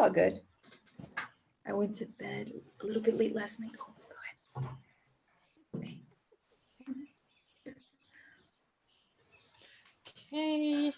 all good. I went to bed a little bit late last night. Oh, go ahead. Okay. Okay.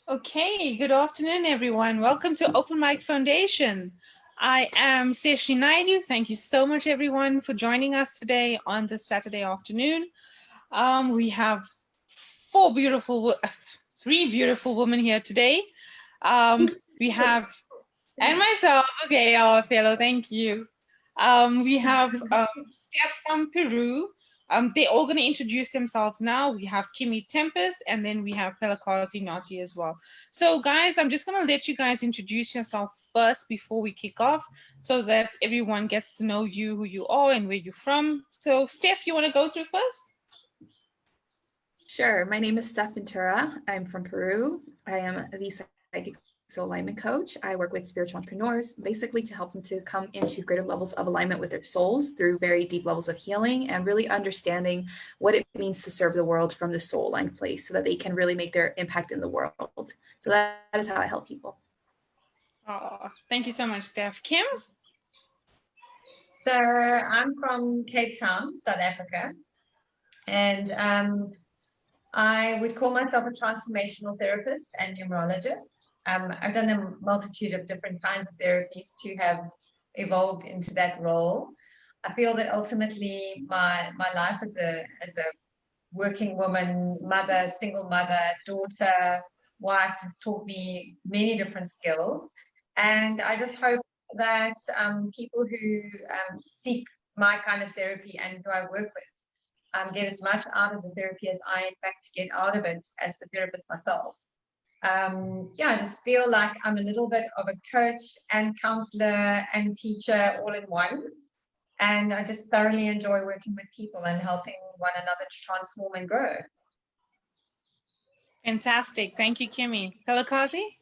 Okay, good afternoon, everyone. Welcome to Open Mic Foundation. I am Sheshnee Naidoo. Thank you so much, everyone, for joining us today on this Saturday afternoon. We have three beautiful women here today. We have, and myself, okay, our fellow, thank you. We have Stef from Peru. They're all going to introduce themselves now. We have Kimmy, Tempest, and then we have Pelokazi, Nyati as well. So guys, I'm just going to let you guys introduce yourself first before we kick off so that everyone gets to know you, who you are and where you're from. So Stef, you want to go through first? Sure. My name is Stef Ventura. I'm from Peru. I am the psychic soul alignment coach. I work with spiritual entrepreneurs, basically to help them to come into greater levels of alignment with their souls through very deep levels of healing and really understanding what it means to serve the world from the soul aligned place so that they can really make their impact in the world. So that is how I help people. Oh, thank you so much, Stef. Kim? So I'm from Cape Town, South Africa, and I would call myself a transformational therapist and numerologist. I've done a multitude of different kinds of therapies to have evolved into that role. I feel that ultimately my life as a working woman, mother, single mother, daughter, wife has taught me many different skills. And I just hope that people who seek my kind of therapy and who I work with get as much out of the therapy as I, in fact, get out of it as the therapist myself. I just feel like I'm a little bit of a coach and counselor and teacher all in one. And I just thoroughly enjoy working with people and helping one another to transform and grow. Fantastic. Thank you, Kimmy. Pelokazi?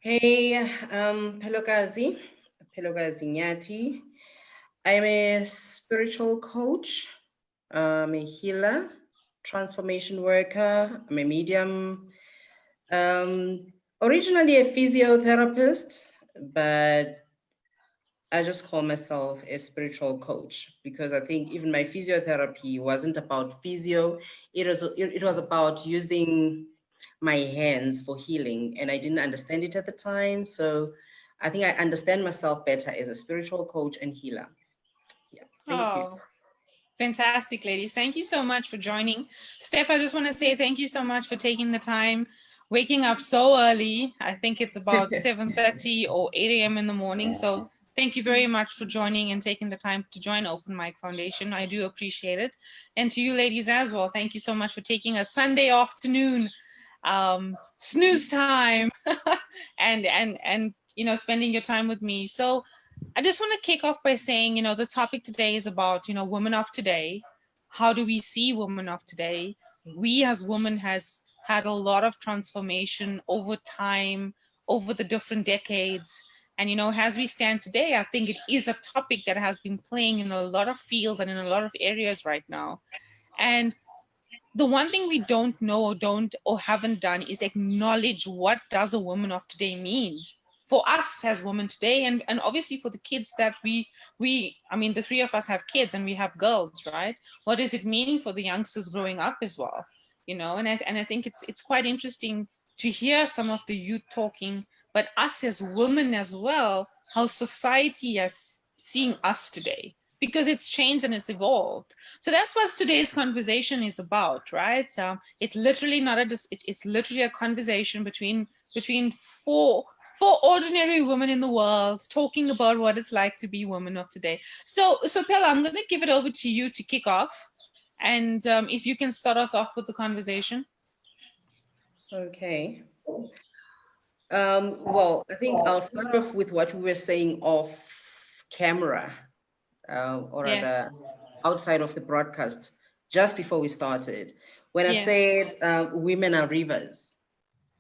Hey, Pelokazi Nyati. I'm a spiritual coach, I'm a healer, transformation worker, I'm a medium, originally a physiotherapist, but I just call myself a spiritual coach because I think even my physiotherapy wasn't about physio. It was about using my hands for healing, and I didn't understand it at the time. So I think I understand myself better as a spiritual coach and healer. Yeah, thank you. Fantastic, ladies. Thank you so much for joining. Steph, I just want to say thank you so much for taking the time, waking up so early. I think it's about 7:30 or 8 a.m. in the morning. So thank you very much for joining and taking the time to join Open Mic Foundation. I do appreciate it. And to you ladies as well, thank you so much for taking a Sunday afternoon snooze time and you know, spending your time with me. So I just want to kick off by saying, you know, the topic today is about, you know, women of today. How do we see women of today? We as women has had a lot of transformation over time, over the different decades. And, you know, as we stand today, I think it is a topic that has been playing in a lot of fields and in a lot of areas right now. And the one thing we don't know or haven't done is acknowledge what does a woman of today mean for us as women today, and obviously for the kids that I mean, the three of us have kids and we have girls, right? What is it meaning for the youngsters growing up as well? You know, and I think it's quite interesting to hear some of the youth talking, but us as women as well, how society is seeing us today, because it's changed and it's evolved. So that's what today's conversation is about, right? It's literally not it's literally a conversation between four ordinary women in the world talking about what it's like to be women of today. So Pella, I'm going to give it over to you to kick off, and if you can start us off with the conversation. Okay. Well, I think I'll start off with what we were saying off camera, or rather outside of the broadcast, just before we started. When I said women are rivers,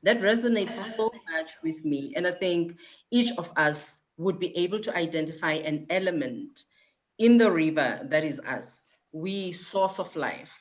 That resonates so much with me. And I think each of us would be able to identify an element in the river that is us. We source of life,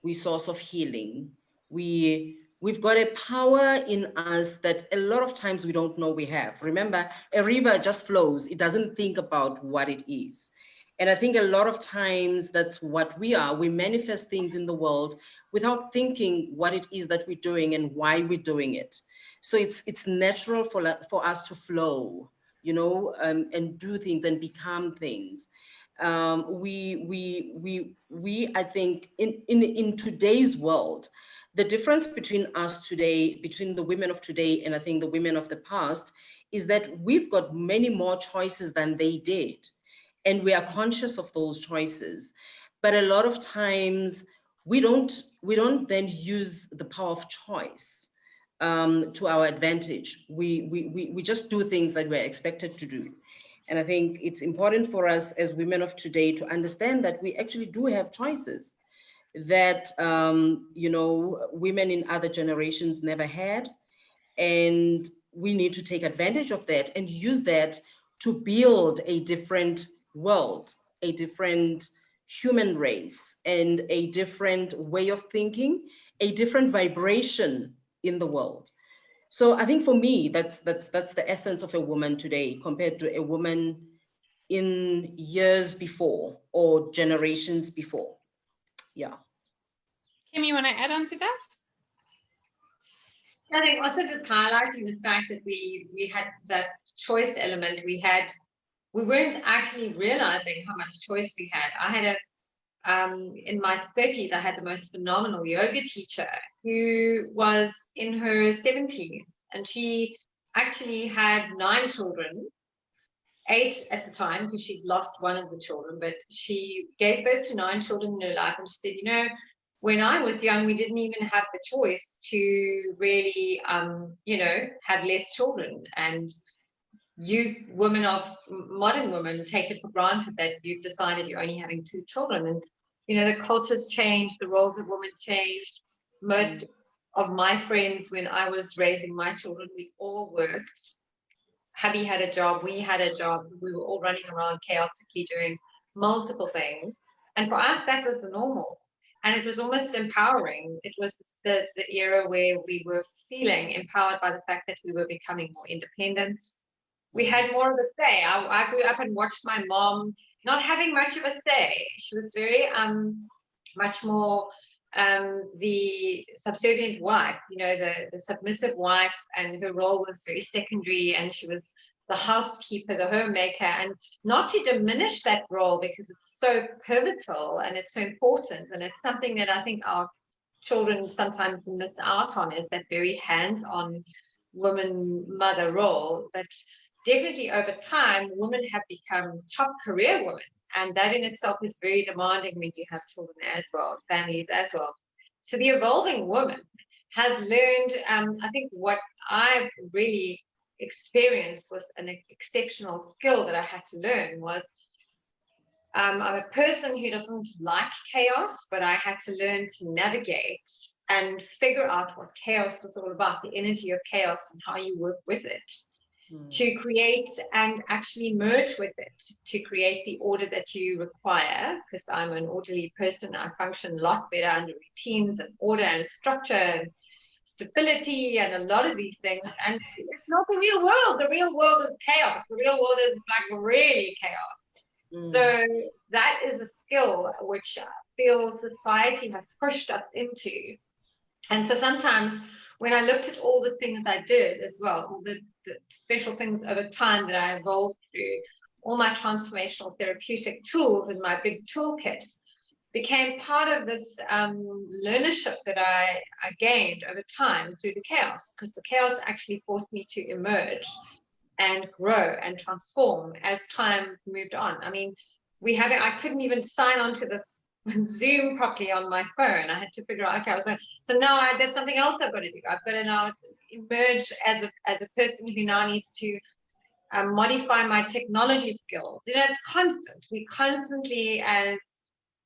we source of healing. We've got a power in us that a lot of times we don't know we have. Remember, a river just flows. It doesn't think about what it is. And I think a lot of times that's what we are. We manifest things in the world without thinking what it is that we're doing and why we're doing it. So it's natural for us to flow, you know, and do things and become things. I think in today's world, the difference between us today, between the women of today and I think the women of the past, is that we've got many more choices than they did. And we are conscious of those choices. But a lot of times we don't then use the power of choice to our advantage. We just do things that we're expected to do. And I think it's important for us as women of today to understand that we actually do have choices that, you know, women in other generations never had. And we need to take advantage of that and use that to build a different world, a different human race, and a different way of thinking, a different vibration in the world. So I think for me, that's the essence of a woman today compared to a woman in years before or generations before. Yeah. Kim, you want to add on to that? I think also just highlighting the fact that we had that choice element. We weren't actually realizing how much choice we had. I had in my 30s, I had the most phenomenal yoga teacher who was in her 70s, and she actually had 9 children, 8 at the time because she'd lost one of the children, but she gave birth to 9 children in her life. And she said, you know, when I was young, we didn't even have the choice to really, you know, have less children. And you modern women take it for granted that you've decided you're only having 2 children. And, you know, the culture's changed, the roles of women changed. Most of my friends, when I was raising my children, we all worked. Hubby had a job, we had a job, we were all running around chaotically doing multiple things. And for us, that was the normal. And it was almost empowering. It was the era where we were feeling empowered by the fact that we were becoming more independent. We had more of a say. I grew up and watched my mom not having much of a say. She was very much more the subservient wife, you know, the submissive wife, and her role was very secondary, and she was the housekeeper, the homemaker, and not to diminish that role because it's so pivotal and it's so important, and it's something that I think our children sometimes miss out on, is that very hands-on woman mother role. But definitely over time, women have become top career women, and that in itself is very demanding when you have children as well, families as well. So the evolving woman has learned, I think what I've really experienced was an exceptional skill that I had to learn was, I'm a person who doesn't like chaos, but I had to learn to navigate and figure out what chaos was all about, the energy of chaos and how you work with it. To create and actually merge with it, to create the order that you require, because I'm an orderly person. I function a lot better under routines and order and structure and stability and a lot of these things. And it's not the real world. The real world is chaos. The real world is like really chaos. So that is a skill which I feel society has pushed us into. And so sometimes when I looked at all the things I did as well, all the special things over time that I evolved through, all my transformational therapeutic tools and my big toolkits became part of this learnership that I gained over time through the chaos, because the chaos actually forced me to emerge and grow and transform as time moved on. I mean, I couldn't even sign on to this Zoom properly on my phone. I had to figure out, okay, I was like, so now there's something else I've got to do. I've got to now emerge as a person who now needs to modify my technology skills. You know, it's constant. We constantly, as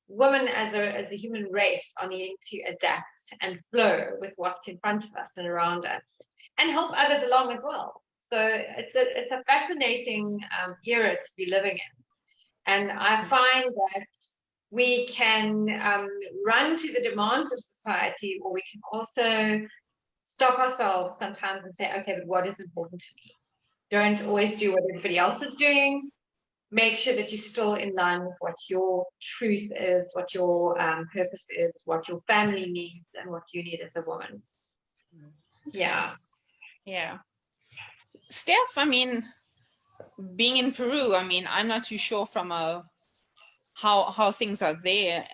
women, as a human race, are needing to adapt and flow with what's in front of us and around us. and help others along as well. So it's a fascinating era to be living in. And I find that we can run to the demands of society, or we can also stop ourselves sometimes and say, okay, but what is important to me? Don't always do what everybody else is doing. Make sure that you're still in line with what your truth is, what your purpose is, what your family needs, and what you need as a woman. Yeah. Yeah. Steph, I mean, being in Peru, I mean, I'm not too sure from how things are there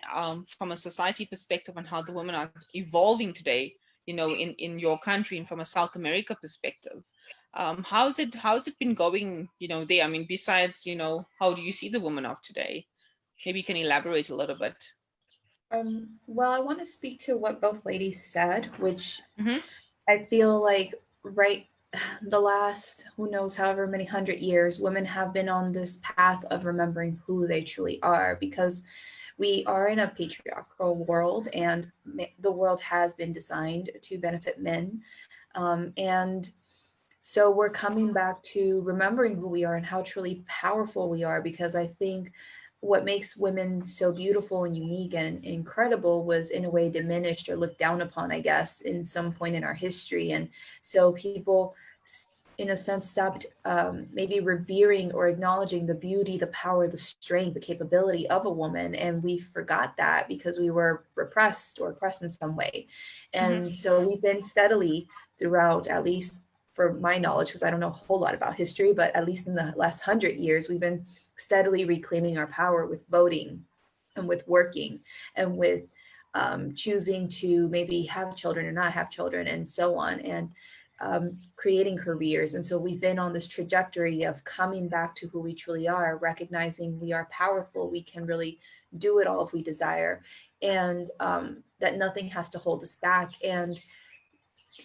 from a society perspective and how the women are evolving today, you know, in your country and from a South America perspective. How's it been going, you know, there? I mean, besides, you know, how do you see the women of today? Maybe you can elaborate a little bit. Well, I want to speak to what both ladies said, which Mm-hmm. I feel like the last, who knows, however many 100 years, women have been on this path of remembering who they truly are, because we are in a patriarchal world, and the world has been designed to benefit men. And so we're coming back to remembering who we are and how truly powerful we are, because I think what makes women so beautiful and unique and incredible was in a way diminished or looked down upon, I guess, in some point in our history. And so people, in a sense, stopped maybe revering or acknowledging the beauty, the power, the strength, the capability of a woman. And we forgot that because we were repressed or oppressed in some way. And so we've been steadily throughout, at least for my knowledge, because I don't know a whole lot about history, but at least in the last 100 years, we've been steadily reclaiming our power with voting and with working and with choosing to maybe have children or not have children and so on, and creating careers. And so we've been on this trajectory of coming back to who we truly are, recognizing we are powerful, we can really do it all if we desire, and that nothing has to hold us back. And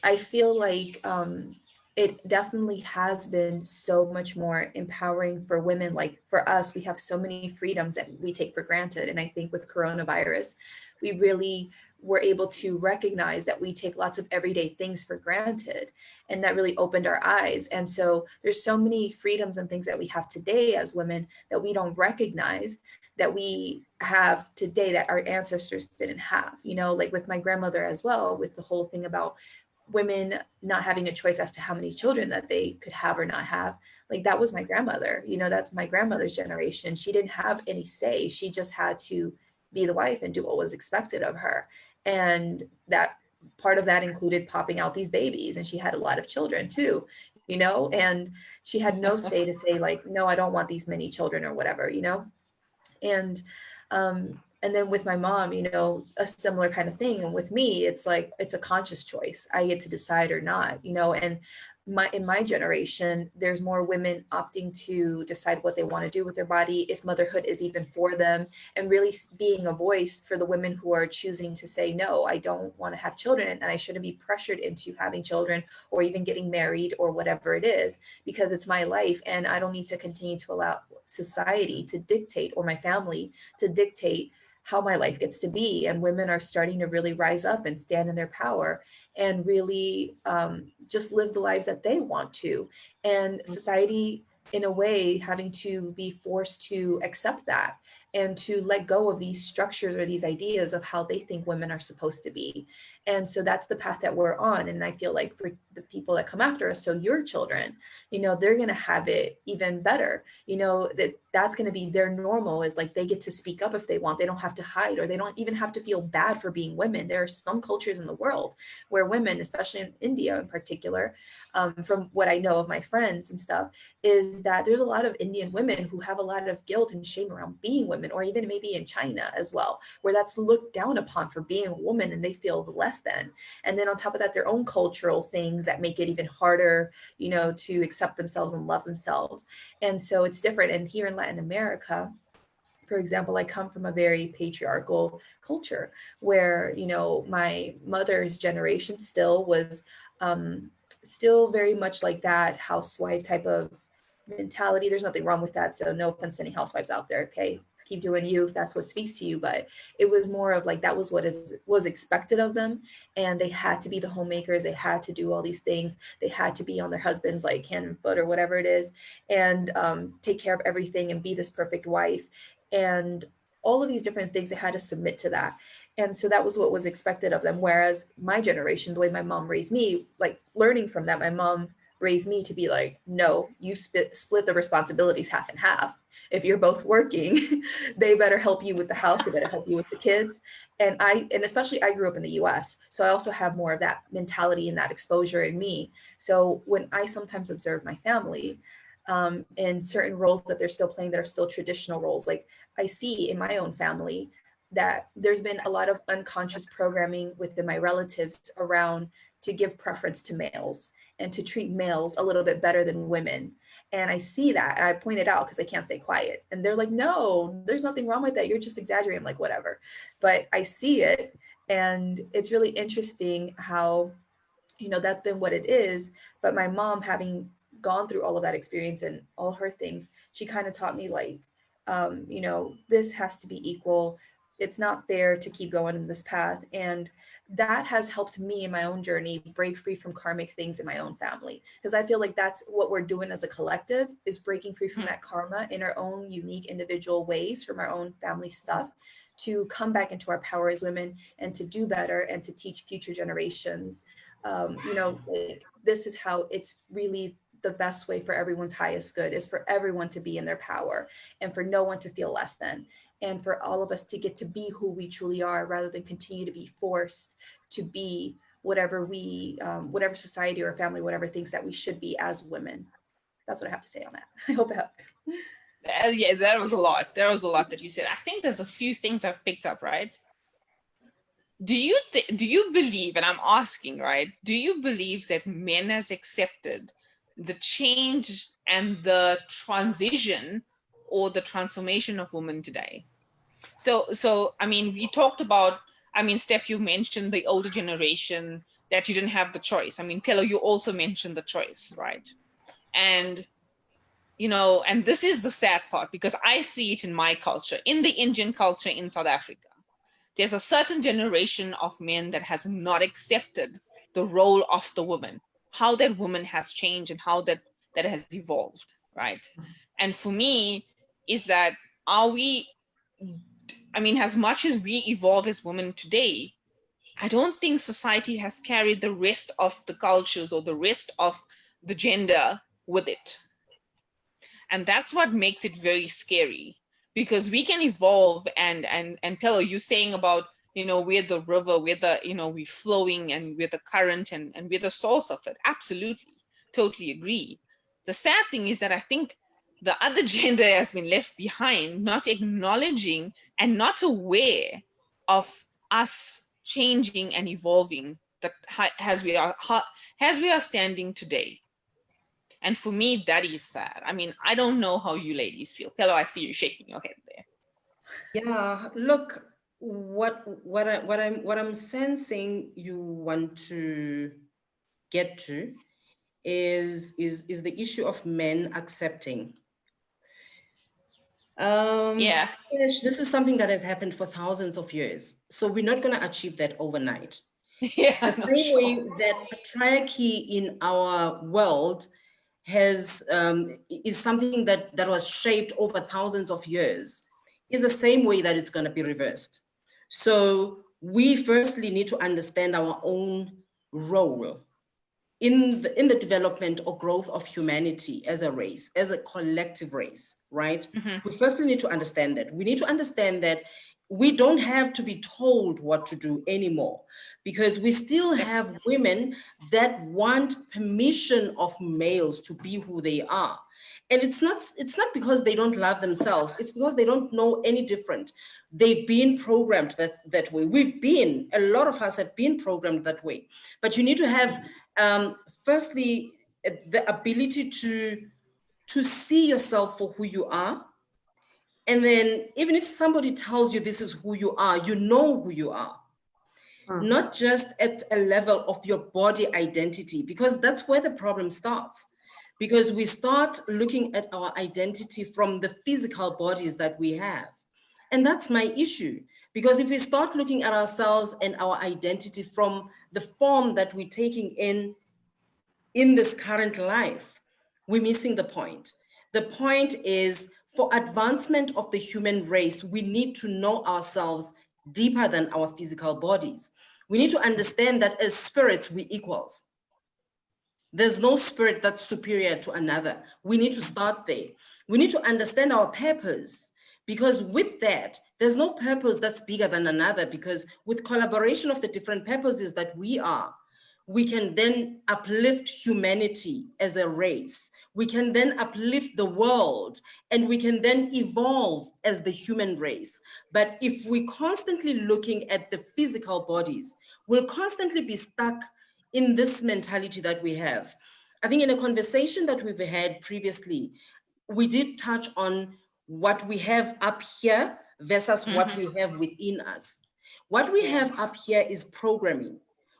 I feel like it definitely has been so much more empowering for women. Like for us, we have so many freedoms that we take for granted. And I think with coronavirus, we really were able to recognize that we take lots of everyday things for granted. And that really opened our eyes. And so there's so many freedoms and things that we have today as women that we don't recognize that we have today that our ancestors didn't have, you know, like with my grandmother as well, with the whole thing about women not having a choice as to how many children that they could have or not have. Like that was my grandmother, you know, that's my grandmother's generation. She didn't have any say. She just had to be the wife and do what was expected of her. And that part of that included popping out these babies. And she had a lot of children too, you know, and she had no say to say like, no, I don't want these many children or whatever, you know. And then with my mom, you know, a similar kind of thing. And with me, it's like, it's a conscious choice. I get to decide or not, you know. And in my generation, there's more women opting to decide what they want to do with their body, if motherhood is even for them, and really being a voice for the women who are choosing to say, no, I don't want to have children, and I shouldn't be pressured into having children or even getting married or whatever it is, because it's my life and I don't need to continue to allow society to dictate, or my family to dictate how my life gets to be. And women are starting to really rise up and stand in their power and really just live the lives that they want to. And society, in a way, having to be forced to accept that and to let go of these structures or these ideas of how they think women are supposed to be. And so that's the path that we're on. And I feel like for the people that come after us, so your children, you know, they're going to have it even better, you know, that's going to be their normal, is like they get to speak up if they want. They don't have to hide, or they don't even have to feel bad for being women. There are some cultures in the world where women, especially in India in particular, from what I know of my friends and stuff, is that there's a lot of Indian women who have a lot of guilt and shame around being women, or even maybe in China as well, where that's looked down upon for being a woman and they feel less than. And then on top of that, their own cultural things that make it even harder, you know, to accept themselves and love themselves. And so it's different. And here in Latin America, for example, I come from a very patriarchal culture where, you know, my mother's generation still was still very much like that housewife type of mentality. There's nothing wrong with that. So no offense to any housewives out there, okay? keep doing you if that's what speaks to you. But it was more of like, that was what was expected of them. And they had to be the homemakers. They had to do all these things. They had to be on their husband's like hand and foot or whatever it is, and take care of everything and be this perfect wife. And all of these different things, they had to submit to that. And so that was what was expected of them. Whereas my generation, the way my mom raised me, like learning from that, my mom raised me to be like, no, you split the responsibilities half and half. If you're both working, they better help you with the house, they better help you with the kids. And especially I grew up in the US, so I also have more of that mentality and that exposure in me. So when I sometimes observe my family, in certain roles that they're still playing that are still traditional roles, like I see in my own family that there's been a lot of unconscious programming within my relatives around to give preference to males and to treat males a little bit better than women. And I see that, and I point it out because I can't stay quiet. And they're like, no, there's nothing wrong with that. You're just exaggerating. I'm like, whatever. But I see it. And it's really interesting how, that's been what it is. But my mom, having gone through all of that experience and all her things, she kind of taught me like, this has to be equal. It's not fair to keep going in this path. And that has helped me in my own journey break free from karmic things in my own family. Because I feel like that's what we're doing as a collective, is breaking free from that karma in our own unique individual ways from our own family stuff, to come back into our power as women and to do better and to teach future generations. Like, this is how it's really the best way for everyone's highest good, is for everyone to be in their power and for no one to feel less than, and for all of us to get to be who we truly are, rather than continue to be forced to be whatever whatever society or family, whatever thinks that we should be as women. That's what I have to say on that. I hope it helped. Yeah, that was a lot. There was a lot that you said. I think there's a few things I've picked up, right? Do you believe, and I'm asking, right, do you believe that men has accepted the change and the transition or the transformation of women today? So I mean, we talked about, I mean, Stef, you mentioned the older generation, that you didn't have the choice. I mean, Pelo, you also mentioned the choice, right? And, and this is the sad part, because I see it in my culture, in the Indian culture in South Africa. There's a certain generation of men that has not accepted the role of the woman, how that woman has changed and how that has evolved, right? And for me, is that, as much as we evolve as women today, I don't think society has carried the rest of the cultures or the rest of the gender with it. And that's what makes it very scary, because we can evolve and Pelo, you saying about, we're the river, we're the, we're flowing and we're the current and we're the source of it. Absolutely, totally agree. The sad thing is that I think the other gender has been left behind, not acknowledging and not aware of us changing and evolving that as we are standing today. And for me, that is sad. I mean, I don't know how you ladies feel. Pelo, I see you shaking your head there. Yeah, look, what I'm sensing you want to get to is the issue of men accepting. Yeah. This is something that has happened for thousands of years. So we're not going to achieve that overnight. Yeah, the same way that patriarchy in our world is something that was shaped over thousands of years, is the same way that it's going to be reversed. So we firstly need to understand our own role in the development or growth of humanity as a race, as a collective race, right? Mm-hmm. We firstly need to understand that. We need to understand that we don't have to be told what to do anymore, because we still have women that want permission of males to be who they are. And it's not because they don't love themselves, it's because they don't know any different. They've been programmed that way. A lot of us have been programmed that way. But you need to have, firstly, the ability to see yourself for who you are. And then even if somebody tells you this is who you are, you know who you are. Not just at a level of your body identity, because that's where the problem starts. Because we start looking at our identity from the physical bodies that we have. And that's my issue. Because if we start looking at ourselves and our identity from the form that we're taking in this current life, we're missing the point. The point is, for advancement of the human race, we need to know ourselves deeper than our physical bodies. We need to understand that as spirits, we're equals. There's no spirit that's superior to another. We need to start there. We need to understand our purpose, because with that, there's no purpose that's bigger than another, because with collaboration of the different purposes that we are, we can then uplift humanity as a race. We can then uplift the world, and we can then evolve as the human race. But if we're constantly looking at the physical bodies, we'll constantly be stuck in this mentality that we have. I think in a conversation that we've had previously, we did touch on what we have up here versus what we have within us. What we have up here is programming.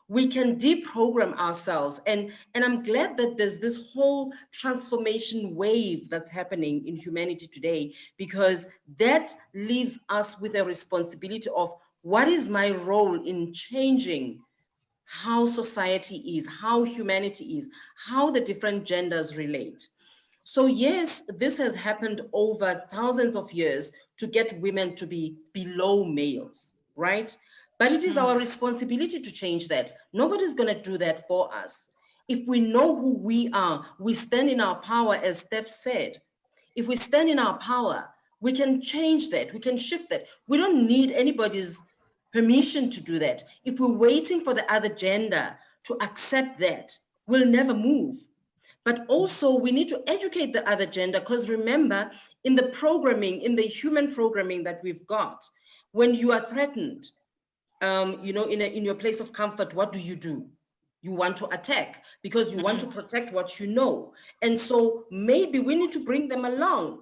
We can deprogram ourselves. And I'm glad that there's this whole transformation wave that's happening in humanity today, because that leaves us with a responsibility of what is my role in changing how society is, how humanity is, how the different genders relate. So yes, this has happened over thousands of years to get women to be below males, right? But it is our responsibility to change that. Nobody's going to do that for us. If we know who we are, we stand in our power, as Stef said. If we stand in our power, we can change that, we can shift that. We don't need anybody's permission to do that. If we're waiting for the other gender to accept that, we'll never move. But also we need to educate the other gender, because remember, in the programming, in the human programming that we've got, when you are threatened, you know, in your place of comfort, what do? You want to attack, because you want to protect what you know. And so maybe we need to bring them along.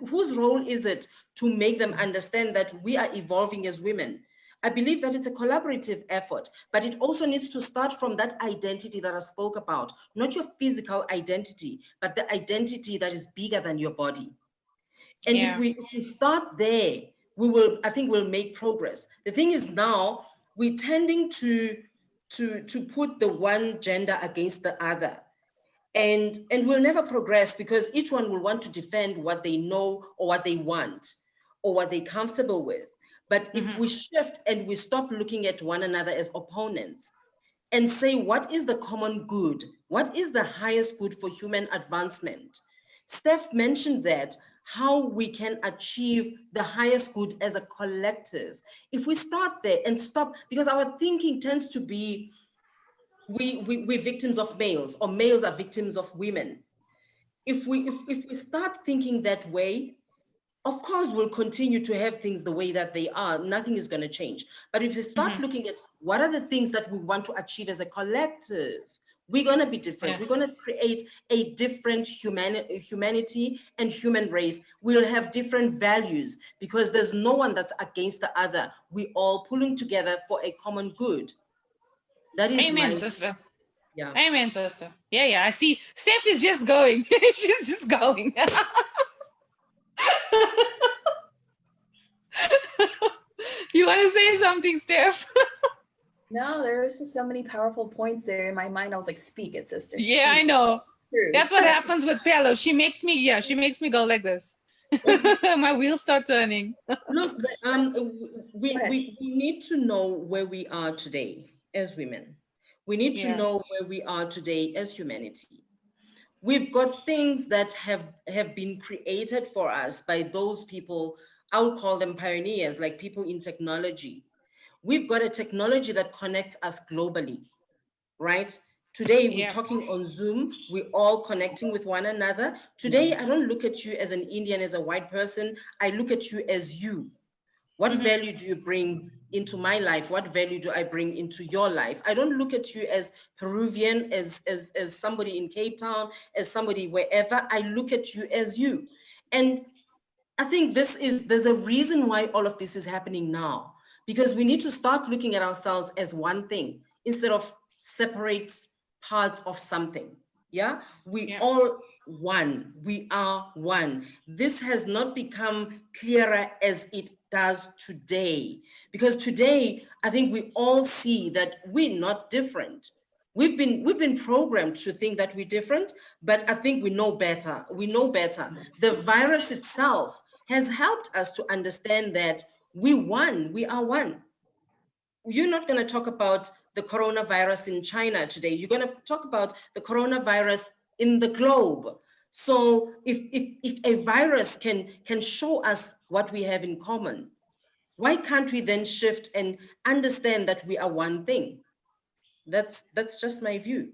Whose role is it to make them understand that we are evolving as women? I believe that it's a collaborative effort, but it also needs to start from that identity that I spoke about, not your physical identity, but the identity that is bigger than your body. And if we start there, I think we'll make progress. The thing is, now we're tending to put the one gender against the other. And we'll never progress, because each one will want to defend what they know or what they want or what they're comfortable with. But if we shift and we stop looking at one another as opponents and say, what is the common good? What is the highest good for human advancement? Stef mentioned that, how we can achieve the highest good as a collective. If we start there and stop, because our thinking tends to be, we're victims of males, or males are victims of women. If we start thinking that way, of course, we'll continue to have things the way that they are. Nothing is going to change. But if we start looking at what are the things that we want to achieve as a collective, we're going to be different. We're going to create a different humanity and human race. We'll have different values, because there's no one that's against the other. We're all pulling together for a common good. That is Amen, sister. Yeah. Amen, sister. Yeah. I see. Stef is just going. She's just going. You want to say something, Stef? No, there was just so many powerful points there in my mind. I was like, speak it, sister. Yeah, Speak. I know. True. That's what happens with Pelo. She makes me go like this. My wheels start turning. Look, we need to know where we are today as women. We need to know where we are today as humanity. We've got things that have been created for us by those people. I would call them pioneers, like people in technology. We've got a technology that connects us globally, right? Today, we're talking on Zoom. We're all connecting with one another. Today, I don't look at you as an Indian, as a white person. I look at you as you. What value do you bring into my life? What value do I bring into your life? I don't look at you as Peruvian, as somebody in Cape Town, as somebody wherever. I look at you as you. And I think there's a reason why all of this is happening now, because we need to start looking at ourselves as one thing instead of separate parts of something. Yeah, we all one. We are one. This has not become clearer as it does today, because today I think we all see that we're not different. We've been programmed to think that we're different, but I think we know better. We know better. The virus itself has helped us to understand that we won. We are one. You're not going to talk about the coronavirus in China today. You're going to talk about the coronavirus in the globe. So if a virus can show us what we have in common, why can't we then shift and understand that we are one thing? That's just my view.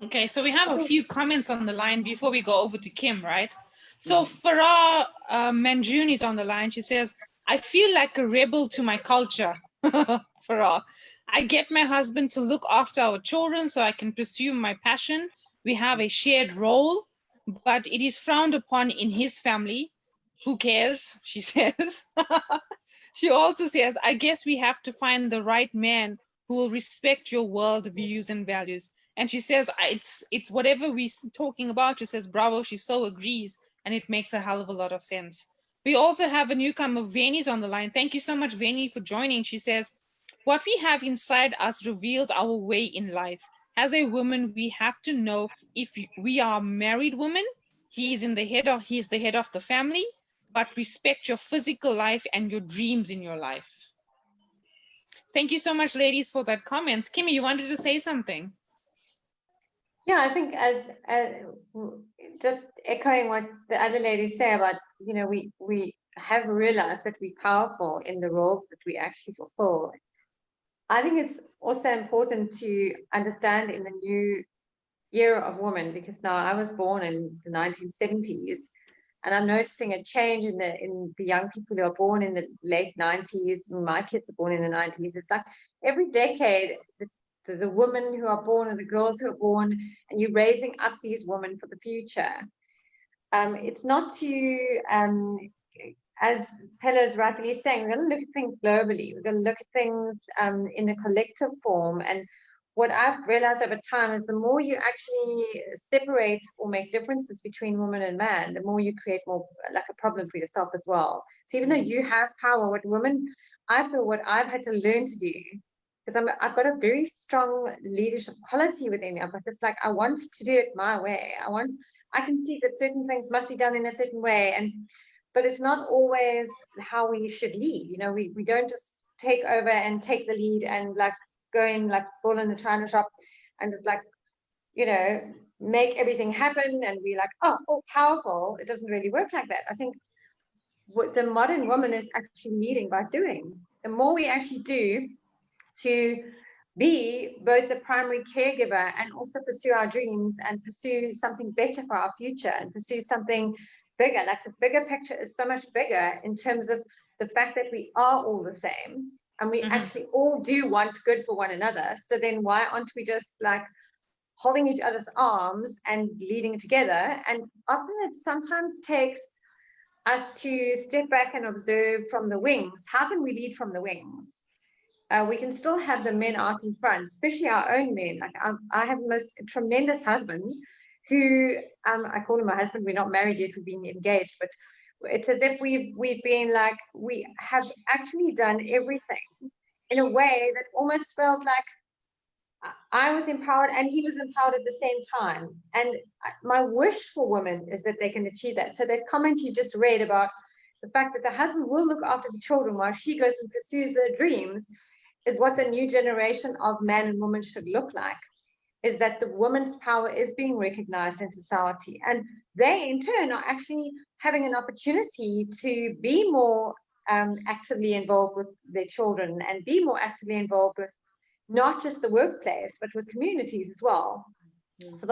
Okay, so we have a few comments on the line before we go over to Kim, right? So Farah Manjuni is on the line. She says, I feel like a rebel to my culture. Farah, I get my husband to look after our children so I can pursue my passion. We have a shared role, but it is frowned upon in his family. Who cares? She says. She also says, I guess we have to find the right man who will respect your world views and values. And she says, it's whatever we're talking about. She says, bravo, she so agrees. And it makes a hell of a lot of sense. We also have a newcomer, Veni's on the line. Thank you so much, Veni, for joining. She says, what we have inside us reveals our way in life. As a woman, we have to know if we are married women, he's the head of the family, but respect your physical life and your dreams in your life. Thank you so much, ladies, for that comments. Kimmy, you wanted to say something? Yeah, I think as just echoing what the other ladies say about, you know, we have realized that we're powerful in the roles that we actually fulfill. I think it's also important to understand in the new era of women, because now I was born in the 1970s, and I'm noticing a change in the young people who are born in the late 90s. My kids are born in the 90s. It's like every decade, the women who are born and the girls who are born, and you're raising up these women for the future. It's not to, as Pella is rightly saying, we're going to look at things globally. We're going to look at things in a collective form. And what I've realized over time is the more you actually separate or make differences between woman and man, the more you create more like a problem for yourself as well. So even though you have power, what women, I feel what I've had to learn to do, because I've got a very strong leadership quality within me, but it's like I want to do it my way. I can see that certain things must be done in a certain way, but it's not always how we should lead. You know, we don't just take over and take the lead and like go in like bull in the china shop and just like, you know, make everything happen and be like, oh, powerful. It doesn't really work like that. I think what the modern woman is actually leading by doing. The more we actually do to be both the primary caregiver and also pursue our dreams and pursue something better for our future and pursue something bigger. Like the bigger picture is so much bigger in terms of the fact that we are all the same and we actually all do want good for one another. So then why aren't we just like holding each other's arms and leading together? And often it sometimes takes us to step back and observe from the wings. How can we lead from the wings? We can still have the men out in front, especially our own men. Like I have the most tremendous husband who, I call him my husband. We're not married yet, we've been engaged, but it's as if we've been like, we have actually done everything in a way that almost felt like I was empowered and he was empowered at the same time. And my wish for women is that they can achieve that. So that comment you just read about the fact that the husband will look after the children while she goes and pursues her dreams is what the new generation of man and woman should look like, is that the woman's power is being recognized in society. And they, in turn, are actually having an opportunity to be more actively involved with their children and be more actively involved with not just the workplace, but with communities as well. So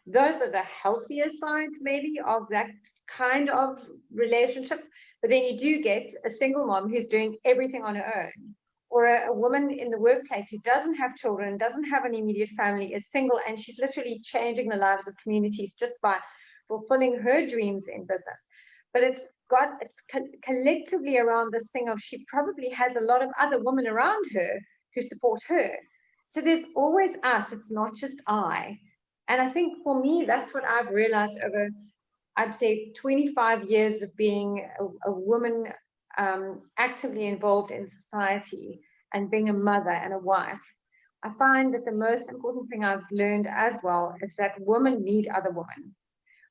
those are the healthier sides maybe of that kind of relationship. But then you do get a single mom who's doing everything on her own, or a woman in the workplace who doesn't have children, doesn't have an immediate family, is single, and she's literally changing the lives of communities just by fulfilling her dreams in business. But it's collectively around this thing of she probably has a lot of other women around her who support her. So there's always us, it's not just I. And I think for me, that's what I've realized over, I'd say, 25 years of being a woman actively involved in society and being a mother and a wife. I find that the most important thing I've learned as well is that women need other women.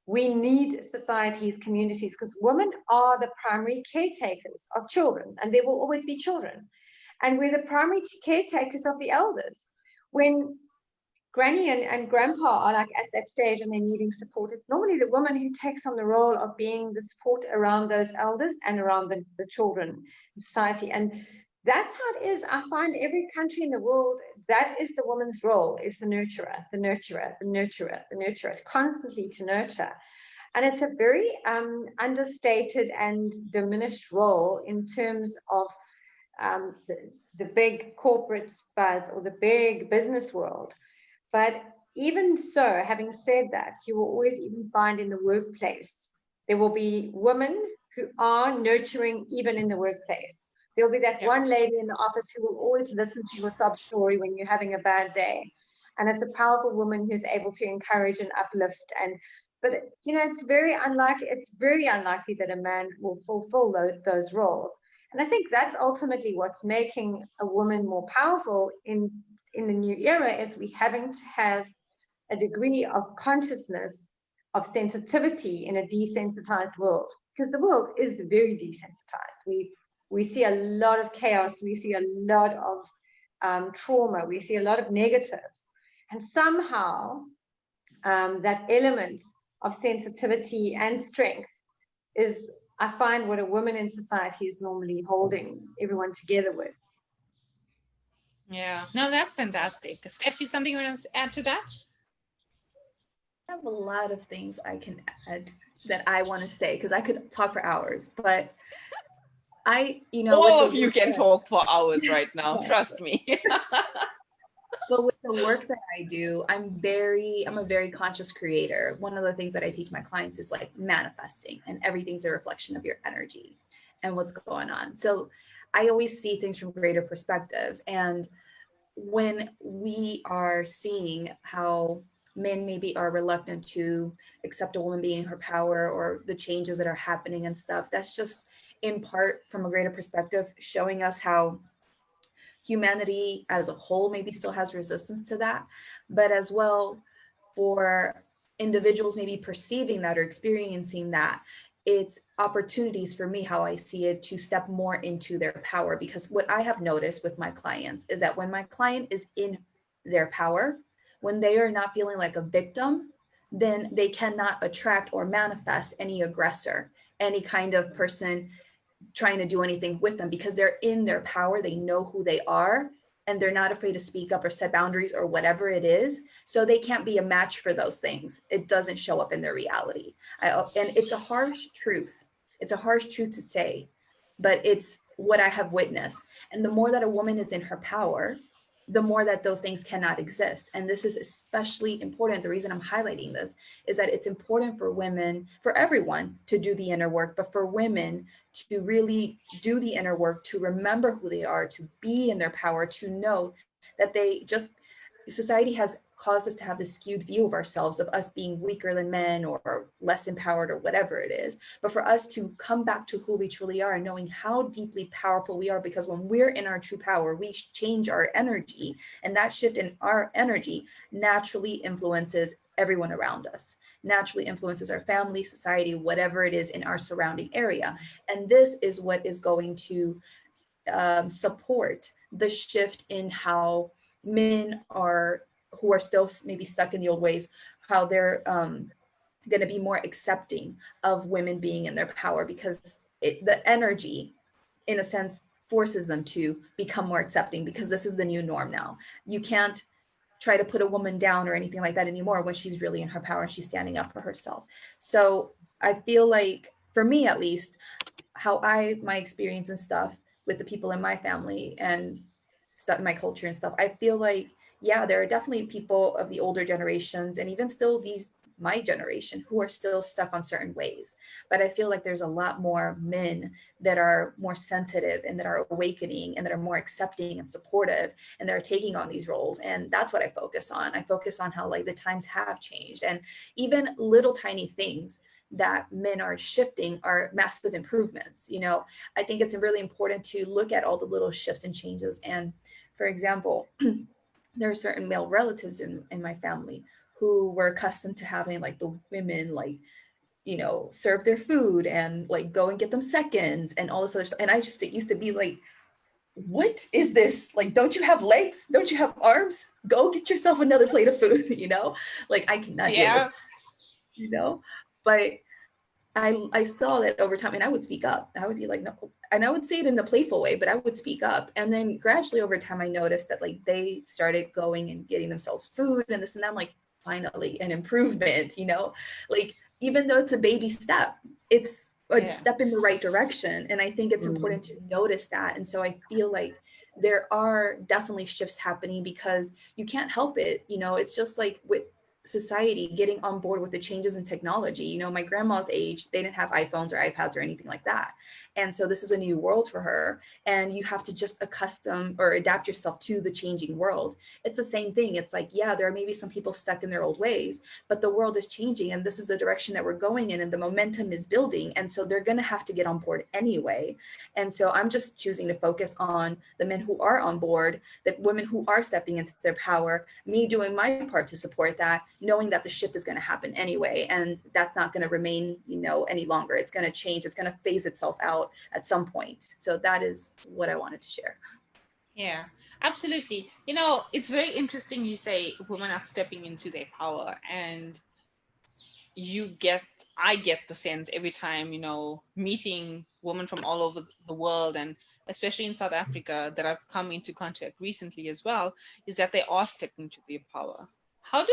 We need societies, communities, because women are the primary caretakers of children, and there will always be children. And we're the primary caretakers of the elders. When granny and grandpa are like at that stage and they're needing support, it's normally the woman who takes on the role of being the support around those elders and around the children in society. And that's how it is. I find every country in the world, that is the woman's role, is the nurturer, the nurturer, the nurturer, the nurturer, constantly to nurture. And it's a very understated and diminished role in terms of the big corporate buzz or the big business world. But even so, having said that, you will always even find in the workplace, there will be women who are nurturing even in the workplace. There'll be that one lady in the office who will always listen to your sob story when you're having a bad day. And it's a powerful woman who's able to encourage and uplift. But you know, it's very unlikely that a man will fulfill those roles. And I think that's ultimately what's making a woman more powerful in the new era, is we having to have a degree of consciousness, of sensitivity in a desensitized world, because the world is very desensitized. We see a lot of chaos, we see a lot of trauma, we see a lot of negatives, and somehow that element of sensitivity and strength is, I find, what a woman in society is normally holding everyone together with. Yeah, no, that's fantastic. Steph, is something you want to add to that? I have a lot of things I can add that I want to say, because I could talk for hours, but all of you can talk for hours right now, trust me. But with the work that I do, I'm a very conscious creator. One of the things that I teach my clients is like manifesting, and everything's a reflection of your energy and what's going on. So I always see things from greater perspectives. And when we are seeing how men maybe are reluctant to accept a woman being in her power, or the changes that are happening and stuff, that's just in part from a greater perspective showing us how humanity as a whole maybe still has resistance to that, but as well for individuals maybe perceiving that or experiencing that, it's opportunities for me, how I see it, to step more into their power. Because what I have noticed with my clients is that when my client is in their power, when they are not feeling like a victim, then they cannot attract or manifest any aggressor, any kind of person trying to do anything with them, because they're in their power. They know who they are, and they're not afraid to speak up or set boundaries or whatever it is. So they can't be a match for those things. It doesn't show up in their reality. And it's a harsh truth. It's a harsh truth to say, but it's what I have witnessed. And the more that a woman is in her power, the more that those things cannot exist. And this is especially important. The reason I'm highlighting this is that it's important for women, for everyone to do the inner work, but for women to really do the inner work, to remember who they are, to be in their power, to know that society has caused us to have this skewed view of ourselves, of us being weaker than men or less empowered or whatever it is. But for us to come back to who we truly are, knowing how deeply powerful we are, because when we're in our true power, we change our energy, and that shift in our energy naturally influences everyone around us, naturally influences our family, society, whatever it is in our surrounding area. And this is what is going to support the shift in how men who are still maybe stuck in the old ways, how they're going to be more accepting of women being in their power, because the energy, in a sense, forces them to become more accepting, because this is the new norm now. You can't try to put a woman down or anything like that anymore when she's really in her power and she's standing up for herself. So I feel like, for me at least, my experience and stuff with the people in my family and stuff, my culture and stuff, I feel like, yeah, there are definitely people of the older generations, and even still these my generation who are still stuck on certain ways. But I feel like there's a lot more men that are more sensitive and that are awakening and that are more accepting and supportive and they're taking on these roles. And that's what I focus on. I focus on how like the times have changed, and even little tiny things that men are shifting are massive improvements. You know, I think it's really important to look at all the little shifts and changes. And for example, there are certain male relatives in my family who were accustomed to having like the women like, you know, serve their food and like go and get them seconds and all this other stuff. And I just, it used to be like, what is this? Like, don't you have legs? Don't you have arms? Go get yourself another plate of food, you know? Like I cannot deal with, you know, but I saw that over time, and I would speak up. I would be like, no, and I would say it in a playful way, but I would speak up. And then gradually over time, I noticed that like they started going and getting themselves food and this and that. I'm like, finally an improvement, you know, like even though it's a baby step, it's a step in the right direction. And I think it's important to notice that. And so I feel like there are definitely shifts happening because you can't help it. You know, it's just like with society getting on board with the changes in technology. You know, my grandma's age, they didn't have iPhones or iPads or anything like that. And so this is a new world for her. And you have to just accustom or adapt yourself to the changing world. It's the same thing. It's like, yeah, there are maybe some people stuck in their old ways, but the world is changing and this is the direction that we're going in and the momentum is building. And so they're going to have to get on board anyway. And so I'm just choosing to focus on the men who are on board, the women who are stepping into their power, me doing my part to support that, knowing that the shift is going to happen anyway, and that's not going to remain, you know, any longer. It's going to change. It's going to phase itself out at some point. So that is what I wanted to share. Yeah, absolutely. You know, it's very interesting you say women are stepping into their power, and I get the sense every time, you know, meeting women from all over the world, and especially in South Africa that I've come into contact recently as well, is that they are stepping into their power. How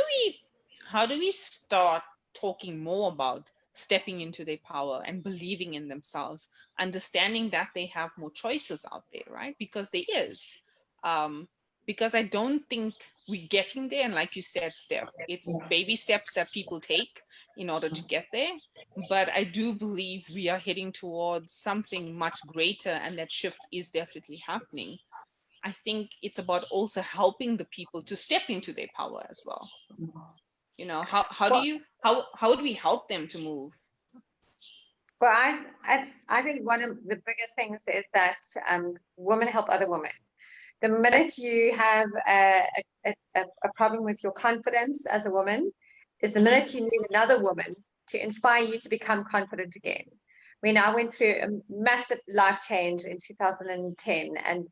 do we start talking more about stepping into their power and believing in themselves, understanding that they have more choices out there, right? Because there is. Because I don't think we're getting there. And like you said, Steph, it's baby steps that people take in order to get there. But I do believe we are heading towards something much greater, and that shift is definitely happening. I think it's about also helping the people to step into their power as well. You know, how do we help them to move? Well, I think one of the biggest things is that women help other women. The minute you have a problem with your confidence as a woman is the minute you need another woman to inspire you to become confident again. When I went through a massive life change in 2010 and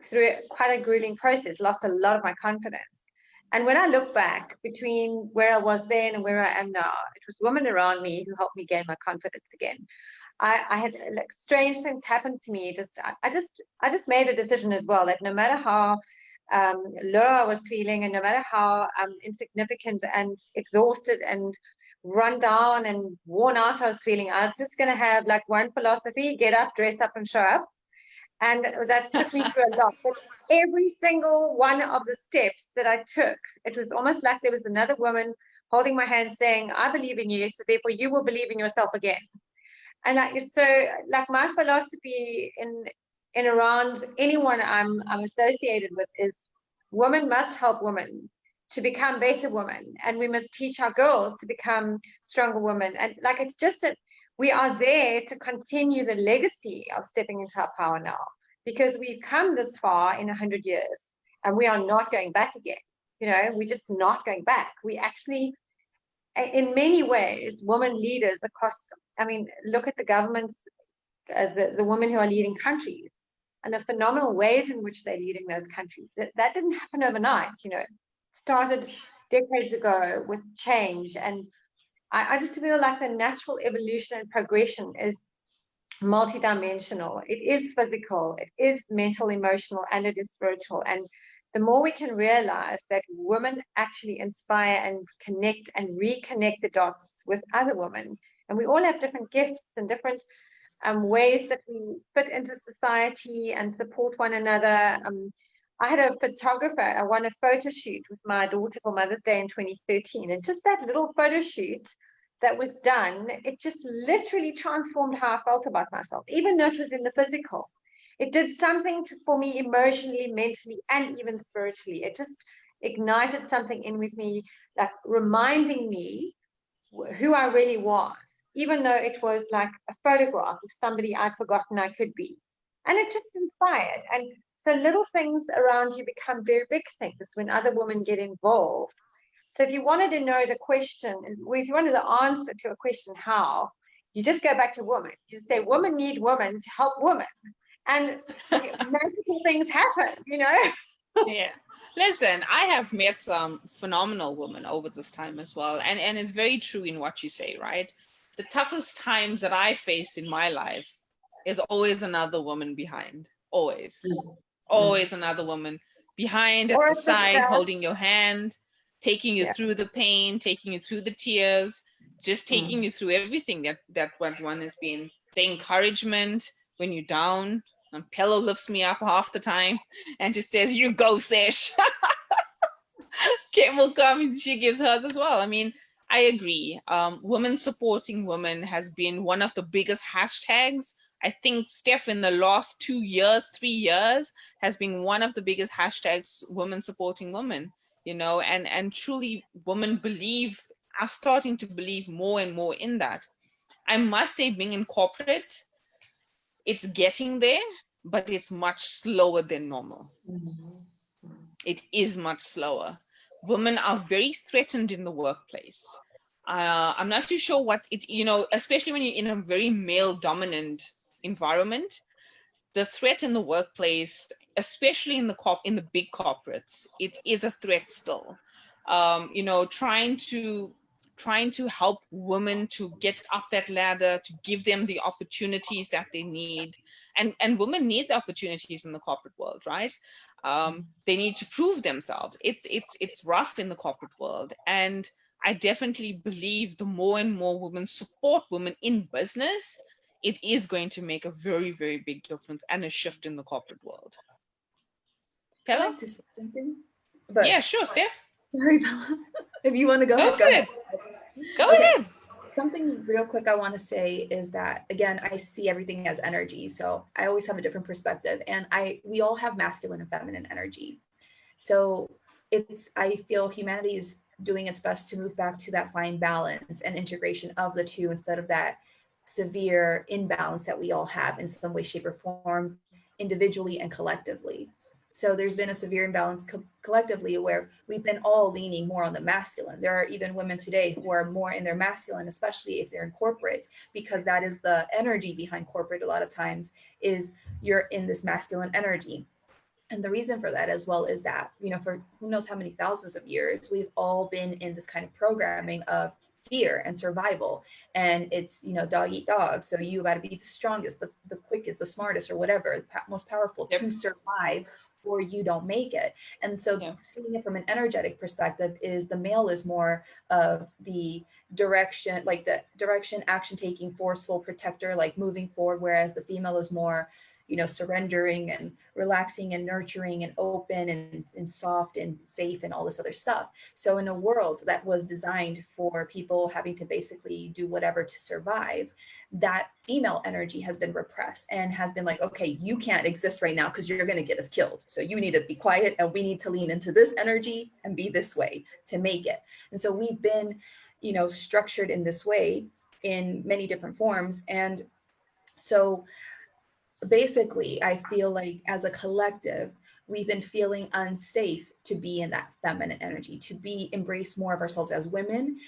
through quite a grueling process, lost a lot of my confidence. And when I look back between where I was then and where I am now, it was women around me who helped me gain my confidence again. I had like strange things happen to me. I just made a decision as well that no matter how low I was feeling and no matter how insignificant and exhausted and run down and worn out I was feeling, I was just going to have like one philosophy: get up, dress up, and show up. And that took me through a lot. But every single one of the steps that I took, it was almost like there was another woman holding my hand saying, I believe in you, so therefore you will believe in yourself again. And like my philosophy in around anyone I'm associated with is women must help women to become better women, and we must teach our girls to become stronger women. And like it's just that we are there to continue the legacy of stepping into our power now, because we've come this far in 100 years and we are not going back again. You know, we're just not going back. We actually, in many ways, women leaders across, I mean, look at the governments, the women who are leading countries and the phenomenal ways in which they're leading those countries. That didn't happen overnight, you know, it started decades ago with change. And I just feel like the natural evolution and progression is multidimensional. It is physical, it is mental, emotional, and it is spiritual. And the more we can realize that women actually inspire and connect and reconnect the dots with other women, and we all have different gifts and different ways that we fit into society and support one another. I had a photographer. I won a photo shoot with my daughter for Mother's Day in 2013. And just that little photo shoot that was done, it just literally transformed how I felt about myself, even though it was in the physical. It did something for me emotionally, mentally, and even spiritually. It just ignited something in with me, like reminding me who I really was, even though it was like a photograph of somebody I'd forgotten I could be. And it just inspired. And so little things around you become very big things when other women get involved. So if you wanted to know the question, if you wanted the answer to a question, how, you just go back to women. You just say, women need women to help women. And magical things happen, you know? Yeah. Listen, I have met some phenomenal women over this time as well. And it's very true in what you say, right? The toughest times that I faced in my life is always another woman behind. Always. Always another woman behind at Or the a side, sister. holding your hand, taking you Yeah. through the pain, taking you through the tears, just taking you through everything that what one has been. The encouragement when you're down. And Pillow lifts me up half the time and just says, "You go, Sesh." Kim will come and she gives hers as well. I mean, I agree. Women supporting women has been one of the biggest hashtags. I think Stef in the last 2 years, 3 years has been one of the biggest hashtags, women supporting women, you know, and truly women are starting to believe more and more in that. I must say, being in corporate, it's getting there, but it's much slower than normal. It is much slower. Women are very threatened in the workplace. I'm not too sure what it, you know, especially when you're in a very male dominant environment, the threat in the workplace, especially in the big corporates, it is a threat still. You know, trying to help women to get up that ladder, to give them the opportunities that they need. And women need the opportunities in the corporate world, right? They need to prove themselves. It's rough in the corporate world. And I definitely believe the more and more women support women in business, it is going to make a very, very big difference and a shift in the corporate world. I'd Pella? like to say something, but Yeah, sure, Steph. sorry, Bella. If you want to go Go ahead, for it. Go ahead. Something real quick I want to say is that, again, I see everything as energy. So I always have a different perspective, and we all have masculine and feminine energy. So I feel humanity is doing its best to move back to that fine balance and integration of the two instead of that severe imbalance that we all have in some way, shape, or form, individually and collectively. So there's been a severe imbalance collectively where we've been all leaning more on the masculine. There are even women today who are more in their masculine, especially if they're in corporate, because that is the energy behind corporate. A lot of times is you're in this masculine energy. And the reason for that as well is that, you know, for who knows how many thousands of years, we've all been in this kind of programming of fear and survival. And it's, you know, dog eat dog. So you got to be the strongest, the quickest, the smartest, or whatever, most powerful to survive, or you don't make it. And so seeing it from an energetic perspective is the male is more of the direction, like the direction, action taking, forceful protector, like moving forward, whereas the female is more, you know, surrendering and relaxing and nurturing and open and soft and safe and all this other stuff. So in a world that was designed for people having to basically do whatever to survive, that female energy has been repressed and has been like, okay, you can't exist right now because you're going to get us killed. So you need to be quiet, and we need to lean into this energy and be this way to make it. And so we've been, you know, structured in this way in many different forms. And so basically, I feel like as a collective, we've been feeling unsafe to be in that feminine energy, to be embrace more of ourselves as women,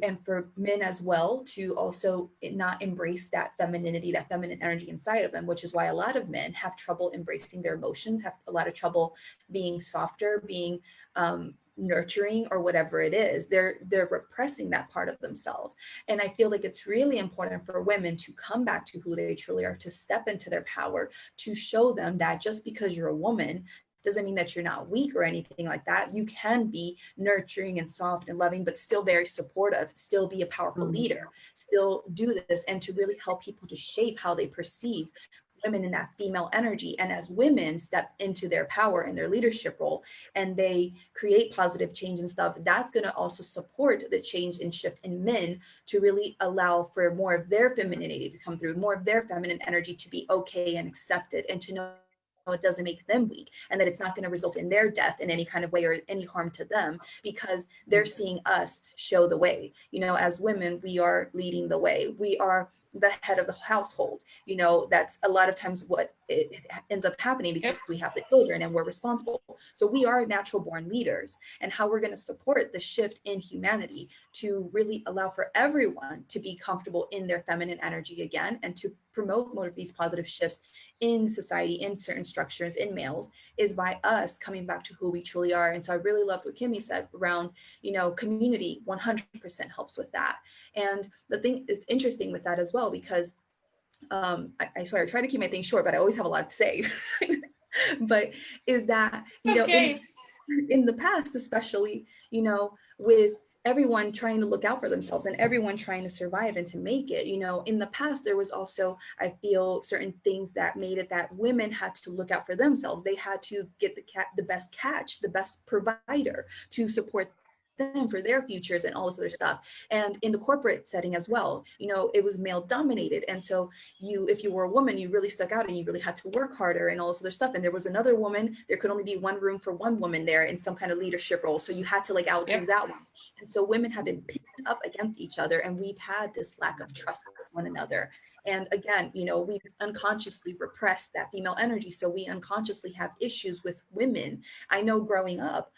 and for men as well, to also not embrace that femininity, that feminine energy inside of them, which is why a lot of men have trouble embracing their emotions, have a lot of trouble being softer, being nurturing, or whatever it is. They're repressing that part of themselves. And I feel like it's really important for women to come back to who they truly are, to step into their power, to show them that just because you're a woman doesn't mean that you're not weak or anything like that. You can be nurturing and soft and loving, but still very supportive, still be a powerful leader, still do this, and to really help people to shape how they perceive women in that female energy. And as women step into their power and their leadership role, and they create positive change and stuff, that's going to also support the change and shift in men to really allow for more of their femininity to come through, more of their feminine energy to be okay and accepted, and to know it doesn't make them weak, and that it's not going to result in their death in any kind of way or any harm to them, because they're seeing us show the way. You know, as women, we are leading the way. We are the head of the household. You know, that's a lot of times what it ends up happening, because we have the children and we're responsible. So we are natural born leaders, and how we're going to support the shift in humanity to really allow for everyone to be comfortable in their feminine energy again, and to promote more of these positive shifts in society, in certain structures, in males, is by us coming back to who we truly are. And so I really loved what Kimmy said around, you know, community 100% helps with that. And the thing is interesting with that as well, because I sorry, I try to keep my things short, but I always have a lot to say. But is that, you know, Okay. in the past, especially, you know, with everyone trying to look out for themselves and everyone trying to survive and to make it, you know, in the past, there was also, I feel, certain things that made it that women had to look out for themselves. They had to get the best catch, the best provider to support them for their futures and all this other stuff. And in the corporate setting as well, you know, it was male dominated. And so if you were a woman, you really stuck out and you really had to work harder and all this other stuff. And there was another woman, there could only be one room for one woman there in some kind of leadership role. So you had to like outdo that one. And so women have been pinned up against each other, and we've had this lack of trust with one another. And again, you know, we unconsciously repressed that female energy. So we unconsciously have issues with women. I know growing up,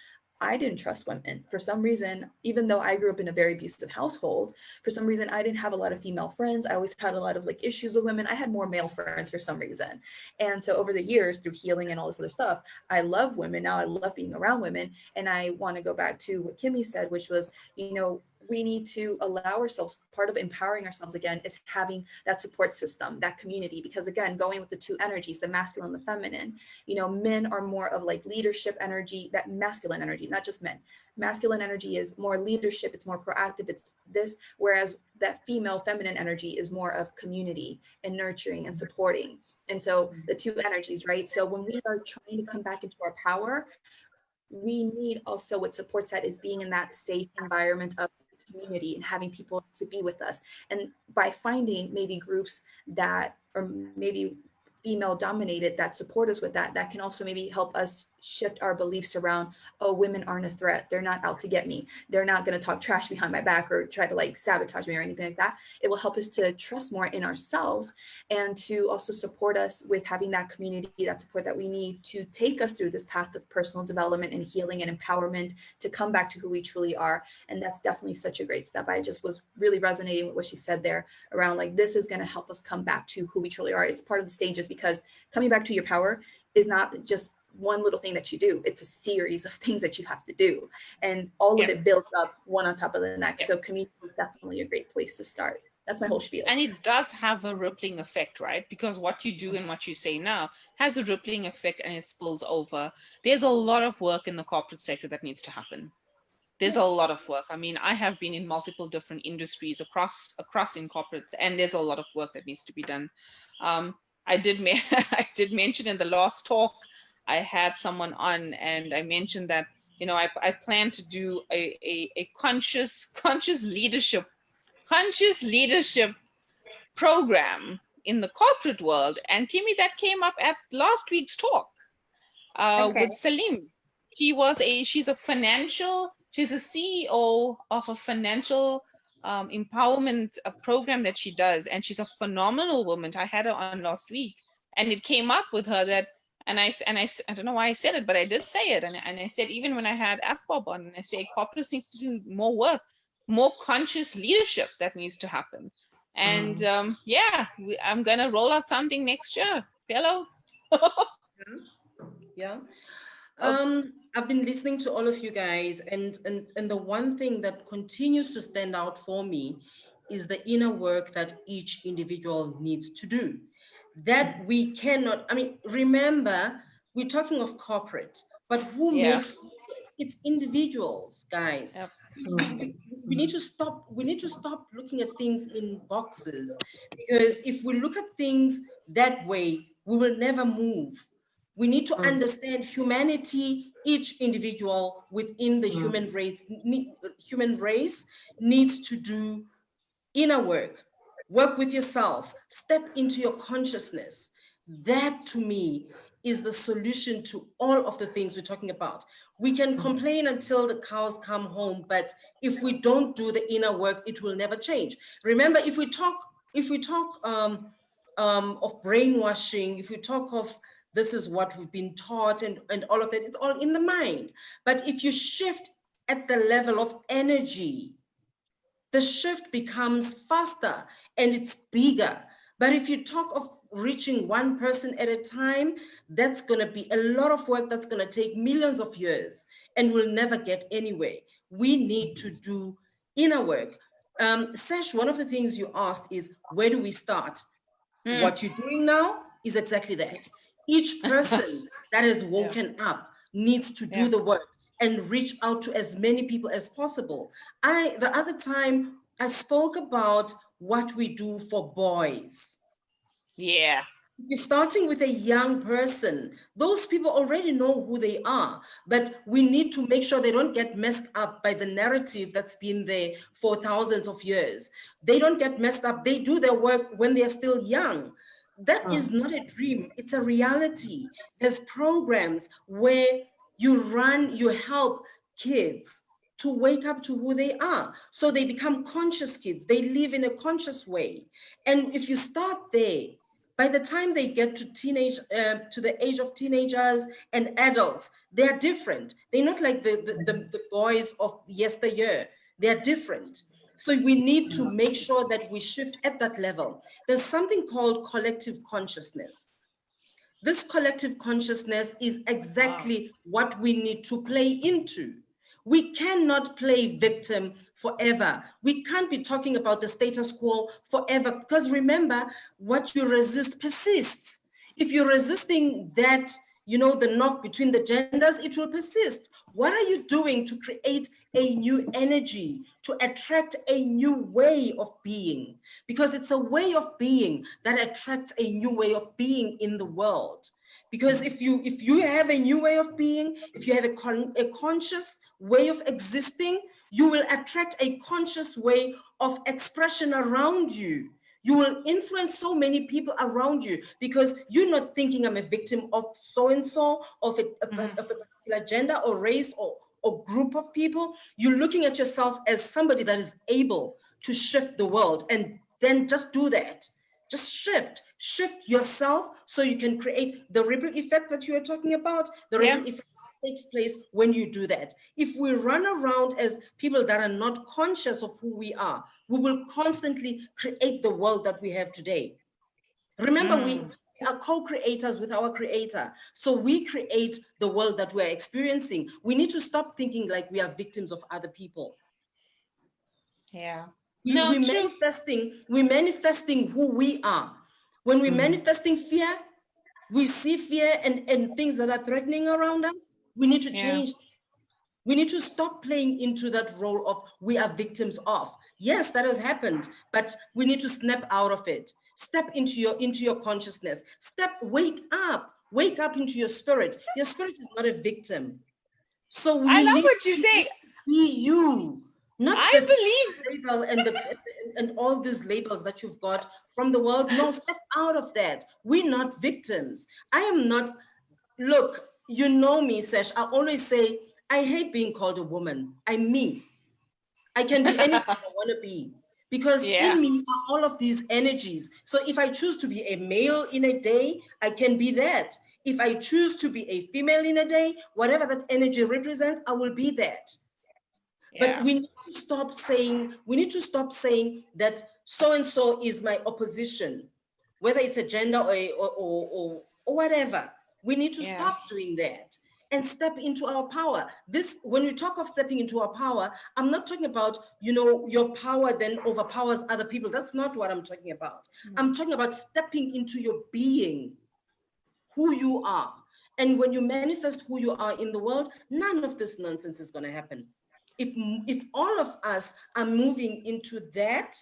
I didn't trust women for some reason. Even though I grew up in a very abusive household, for some reason, I didn't have a lot of female friends. I always had a lot of like issues with women. I had more male friends for some reason. And so over the years, through healing and all this other stuff, I love women. Now I love being around women. And I want to go back to what Kimmy said, which was, you know, we need to allow ourselves, part of empowering ourselves again is having that support system, that community, because again, going with the two energies, the masculine and the feminine, you know, men are more of like leadership energy, that masculine energy, not just men. Masculine energy is more leadership, it's more proactive, it's this, whereas that female feminine energy is more of community and nurturing and supporting. And so the two energies, right? So when we are trying to come back into our power, we need also what supports that is being in that safe environment of community and having people to be with us. And by finding maybe groups that are maybe female dominated that support us with that, that can also maybe help us shift our beliefs around, oh, women aren't a threat. They're not out to get me. They're not going to talk trash behind my back or try to like sabotage me or anything like that. It will help us to trust more in ourselves and to also support us with having that community, that support that we need to take us through this path of personal development and healing and empowerment to come back to who we truly are. And that's definitely such a great step. I just was really resonating with what she said there around like, this is going to help us come back to who we truly are. It's part of the stages, because coming back to your power is not just one little thing that you do. It's a series of things that you have to do. And all of it builds up one on top of the next. So community is definitely a great place to start. That's my whole spiel. And it does have a rippling effect, right? Because what you do and what you say now has a rippling effect and it spills over. There's a lot of work in the corporate sector that needs to happen. There's a lot of work. I mean, I have been in multiple different industries across in corporate, and there's a lot of work that needs to be done. I did mention in the last talk, I had someone on, and I mentioned that, you know, I plan to do a conscious leadership program in the corporate world. And Kimmy, that came up at last week's talk with Salim. She's a CEO of a financial empowerment program that she does, and she's a phenomenal woman. I had her on last week, and it came up with her that, and I don't know why I said it, but I did say it, and I said, even when I had AFBOB on, and I say corporates needs to do more work, more conscious leadership that needs to happen. And I'm gonna roll out something next year. Hello. I've been listening to all of you guys, and the one thing that continues to stand out for me is the inner work that each individual needs to do. That we cannot, I mean, remember, we're talking of corporate, but who makes corporate? It's individuals, guys. Yep. We need to stop looking at things in boxes, because if we look at things that way, we will never move. We need to understand humanity. Each individual within the human race needs to do inner work with yourself, step into your consciousness. That to me is the solution to all of the things we're talking about. We can complain until the cows come home, but if we don't do the inner work, it will never change. Remember, if we talk of brainwashing, if we talk of this is what we've been taught and all of that, it's all in the mind. But if you shift at the level of energy, the shift becomes faster and it's bigger. But if you talk of reaching one person at a time, that's going to be a lot of work that's going to take millions of years and we'll never get anywhere. We need to do inner work. Sesh, one of the things you asked is, where do we start? What you're doing now is exactly that. Each person that has woken up needs to do the work and reach out to as many people as possible. The other time I spoke about what we do for boys. Yeah. You're starting with a young person. Those people already know who they are, but we need to make sure they don't get messed up by the narrative that's been there for thousands of years. They don't get messed up. They do their work when they're still young. That is not a dream. It's a reality. There's programs where you help kids to wake up to who they are. So they become conscious kids. They live in a conscious way. And if you start there, by the time they get to to the age of teenagers and adults, they're different. They're not like the boys of yesteryear. They're different. So we need to make sure that we shift at that level. There's something called collective consciousness. This collective consciousness is exactly what we need to play into. We cannot play victim forever. We can't be talking about the status quo forever, because remember, what you resist persists. If you're resisting that, the knock between the genders, it will persist. What are you doing to create a new energy, to attract a new way of being? Because it's a way of being that attracts a new way of being in the world. Because if you have a new way of being, if you have a conscious way of existing, you will attract a conscious way of expression around you. You will influence so many people around you because you're not thinking I'm a victim of so-and-so, of a particular gender or race or group of people. You're looking at yourself as somebody that is able to shift the world, and then just do that. Just shift yourself so you can create the ripple effect that you are talking about. The ripple effect takes place when you do that. If we run around as people that are not conscious of who we are, we will constantly create the world that we have today. Remember, we are co-creators with our creator. So we create the world that we're experiencing. We need to stop thinking like we are victims of other people. Yeah. We're manifesting who we are. When we're manifesting fear, we see fear and things that are threatening around us. We need to change. We need to stop playing into that role of we are victims of. Yes, that has happened, but we need to snap out of it. Step into your consciousness. Wake up into your spirit. Your spirit is not a victim. So I love what you say. Be you. Not I believe label and all these labels that you've got from the world. No, step out of that. We're not victims. I am not. Look, you know me, Sesh. I always say I hate being called a woman. I'm me. I can be anything I want to be because in me are all of these energies. So if I choose to be a male in a day, I can be that. If I choose to be a female in a day, whatever that energy represents, I will be that. But we need to stop saying that so-and-so is my opposition, whether it's a gender or whatever. We need to stop doing that and step into our power. When we talk of stepping into our power, I'm not talking about, your power then overpowers other people. That's not what I'm talking about. I'm talking about stepping into your being, who you are. And when you manifest who you are in the world, none of this nonsense is going to happen. If all of us are moving into that,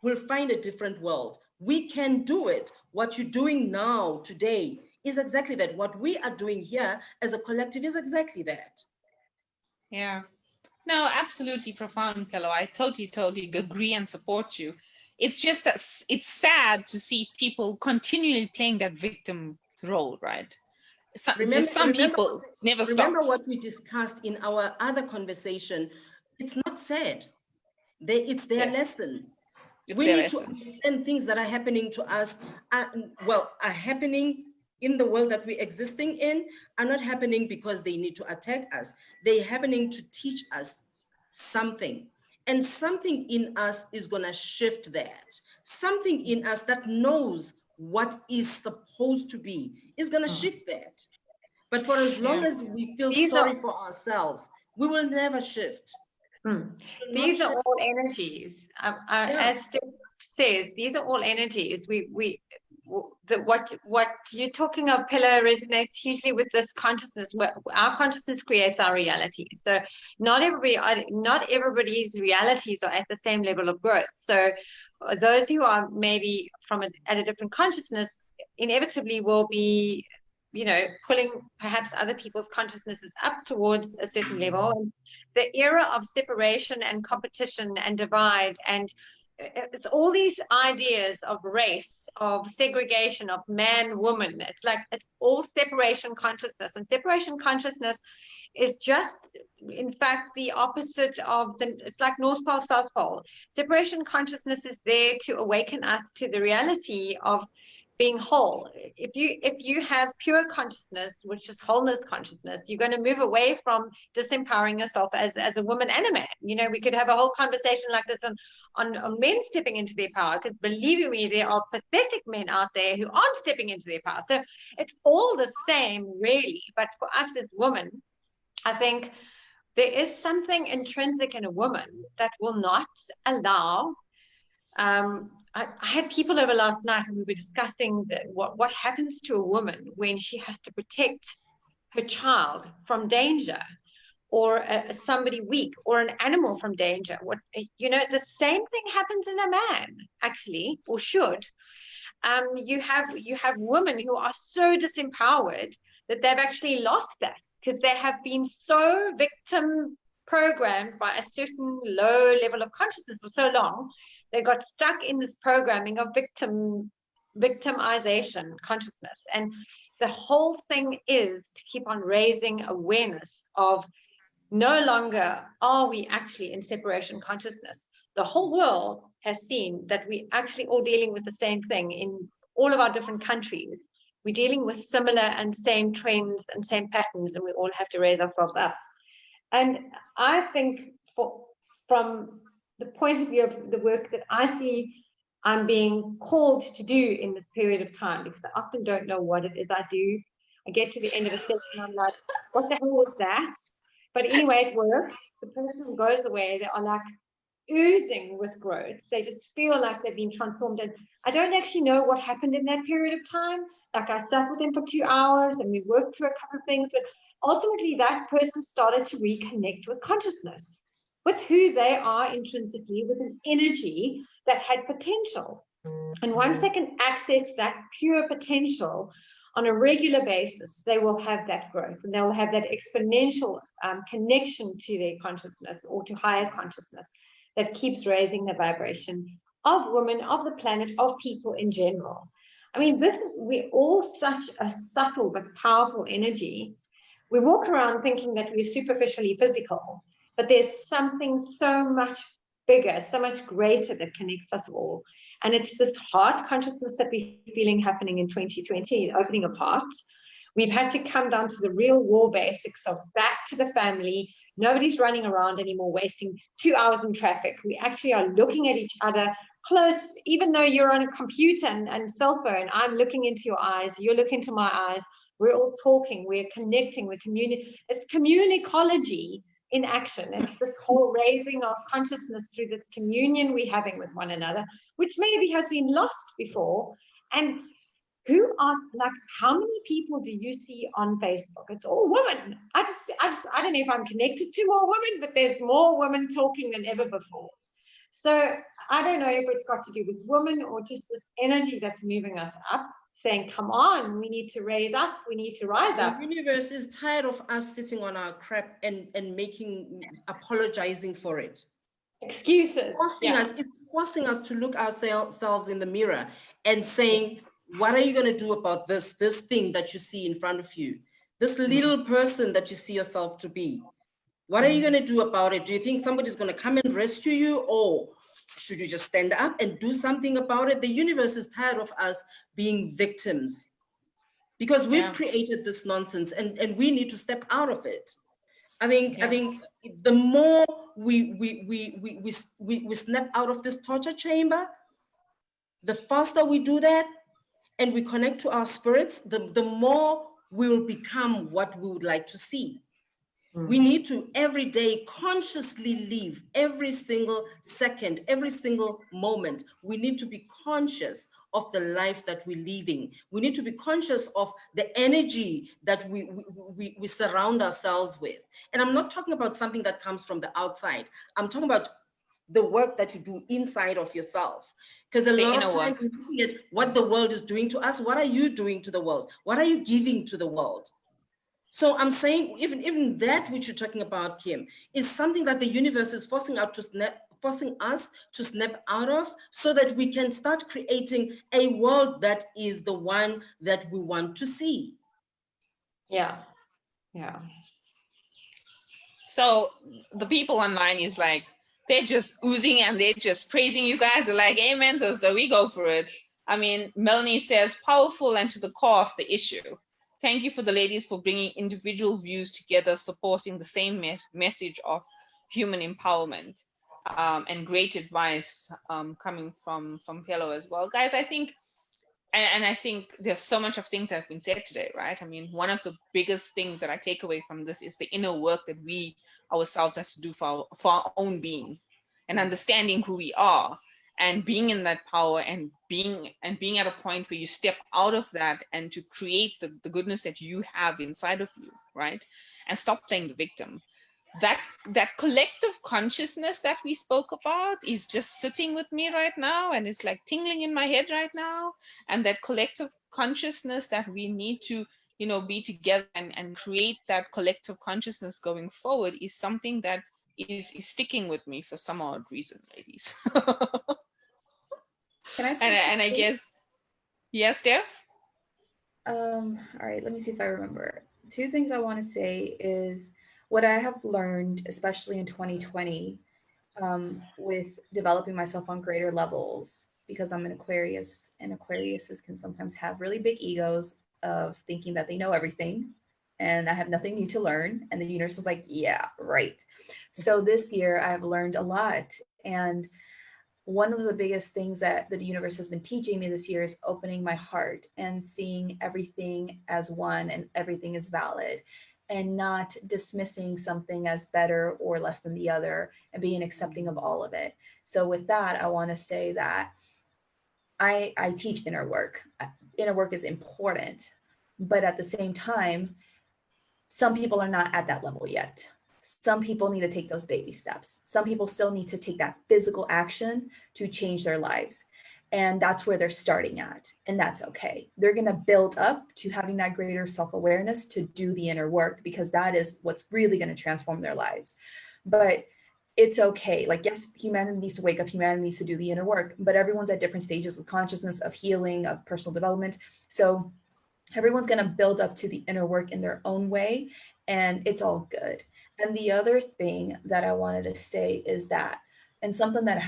we'll find a different world. We can do it. What you're doing now, today, is exactly that. What we are doing here as a collective is exactly that. Yeah. No, absolutely profound, Pelo. I totally agree and support you. It's just that it's sad to see people continually playing that victim role, right? Some people never stop. Remember what we discussed in our other conversation. It's not sad. It's their lesson. We need to understand things that are happening to us, are happening in the world that we're existing in, are not happening because they need to attack us. They're happening to teach us something. And something in us is going to shift that. Something in us that knows what is supposed to be is going to shift that. But for as long as we feel sorry for ourselves, we will never shift. These are all energies. As Stef says, these are all energies. What you're talking of, Pelo, resonates hugely with this consciousness. Our consciousness creates our reality. So not everybody's realities are at the same level of growth. So those who are maybe at a different consciousness inevitably will be, pulling perhaps other people's consciousnesses up towards a certain level. And the era of separation and competition and divide, and it's all these ideas of race, of segregation, of man, woman. It's all separation consciousness. And separation consciousness is just, in fact, the opposite of it's like North Pole, South Pole. Separation consciousness is there to awaken us to the reality of being whole. If you have pure consciousness, which is wholeness consciousness, you're going to move away from disempowering yourself as a woman and a man. We could have a whole conversation like this on men stepping into their power, because believe me, there are pathetic men out there who aren't stepping into their power. So it's all the same, really. But for us as women, I think there is something intrinsic in a woman that will not allow. I had people over last night, and we were discussing what happens to a woman when she has to protect her child from danger, or somebody weak, or an animal from danger. The same thing happens in a man, actually, or should. You have women who are so disempowered that they've actually lost that, because they have been so victim programmed by a certain low level of consciousness for so long. They got stuck in this programming of victimization consciousness. And the whole thing is to keep on raising awareness of no longer are we actually in separation consciousness. The whole world has seen that we actually all dealing with the same thing in all of our different countries. We're dealing with similar and same trends and same patterns, and we all have to raise ourselves up. And I think from the point of view of the work that I see I'm being called to do in this period of time, because I often don't know what it is I do. I get to the end of a session, I'm like, what the hell was that? But anyway, it worked. The person who goes away, they are like oozing with growth. They just feel like they've been transformed. And I don't actually know what happened in that period of time. Like, I sat with them for 2 hours and we worked through a couple of things, but ultimately that person started to reconnect with consciousness, with who they are intrinsically, with an energy that had potential. And once they can access that pure potential on a regular basis, they will have that growth, and they will have that exponential connection to their consciousness, or to higher consciousness, that keeps raising the vibration of women, of the planet, of people in general. I mean, we're all such a subtle but powerful energy. We walk around thinking that we're superficially physical, but there's something so much bigger, so much greater that connects us all. And it's this heart consciousness that we're feeling happening in 2020, opening of hearts. We've had to come down to the real war basics of back to the family. Nobody's running around anymore, wasting 2 hours in traffic. We actually are looking at each other close, even though you're on a computer and cell phone. I'm looking into your eyes, you're looking into my eyes. We're all talking, we're connecting, we're communicating. It's communicology in action. It's this whole raising of consciousness through this communion we're having with one another, which maybe has been lost before. And how many people do you see on Facebook? It's all women. I don't know if I'm connected to more women, but there's more women talking than ever before. So I don't know if it's got to do with women or just this energy that's moving us up, saying, come on, we need to raise up, we need to rise up. The universe is tired of us sitting on our crap and apologizing for it. Excuses. It's forcing us to look ourselves in the mirror and saying, what are you going to do about this thing that you see in front of you? This little person that you see yourself to be. What are you going to do about it? Do you think somebody's going to come and rescue you, or should you just stand up and do something about it? The universe is tired of us being victims because we've created this nonsense, and we need to step out of it. I think the more we snap out of this torture chamber, the faster we do that and we connect to our spirits, the more we will become what we would like to see. We need to every day consciously live every single second, every single moment. We need to be conscious of the life that we're living. We need to be conscious of the energy that we surround ourselves with. And I'm not talking about something that comes from the outside. I'm talking about the work that you do inside of yourself. Because a lot of times we're looking at what the world is doing to us. What are you doing to the world? What are you giving to the world? So I'm saying even that which you're talking about, Kim, is something that the universe is forcing us to snap out of, so that we can start creating a world that is the one that we want to see. Yeah. So the people online is like, they're just oozing and they're just praising you guys. They're like, amen, sister, we go for it. I mean, Melanie says, powerful and to the core of the issue. Thank you for the ladies for bringing individual views together, supporting the same message of human empowerment, and great advice coming from Pelo as well. Guys, I think, and I think there's so much of things that have been said today, right? I mean, one of the biggest things that I take away from this is the inner work that we ourselves has to do for our own being, and understanding who we are, and being in that power, and being at a point where you step out of that and to create the goodness that you have inside of you, right? And stop playing the victim. That collective consciousness that we spoke about is just sitting with me right now, and it's like tingling in my head right now. And that collective consciousness that we need to, be together and create that collective consciousness going forward is something that is sticking with me for some odd reason, ladies. Can I say and I guess, yes, Steph? All right, let me see if I remember. Two things I want to say is what I have learned, especially in 2020, with developing myself on greater levels, because I'm an Aquarius, and Aquariuses can sometimes have really big egos of thinking that they know everything and I have nothing new to learn. And the universe is like, yeah, right. So this year I have learned a lot. And one of the biggest things that the universe has been teaching me this year is opening my heart and seeing everything as one, and everything is valid, and not dismissing something as better or less than the other, and being accepting of all of it. So with that, I want to say that I teach inner work. Inner work is important, but at the same time, some people are not at that level yet. Some people need to take those baby steps. Some people still need to take that physical action to change their lives. And that's where they're starting at. And that's okay. They're going to build up to having that greater self-awareness to do the inner work, because that is what's really going to transform their lives. But it's okay. Like, yes, humanity needs to wake up. Humanity needs to do the inner work. But everyone's at different stages of consciousness, of healing, of personal development. So everyone's going to build up to the inner work in their own way. And it's all good. And the other thing that I wanted to say is that, and something that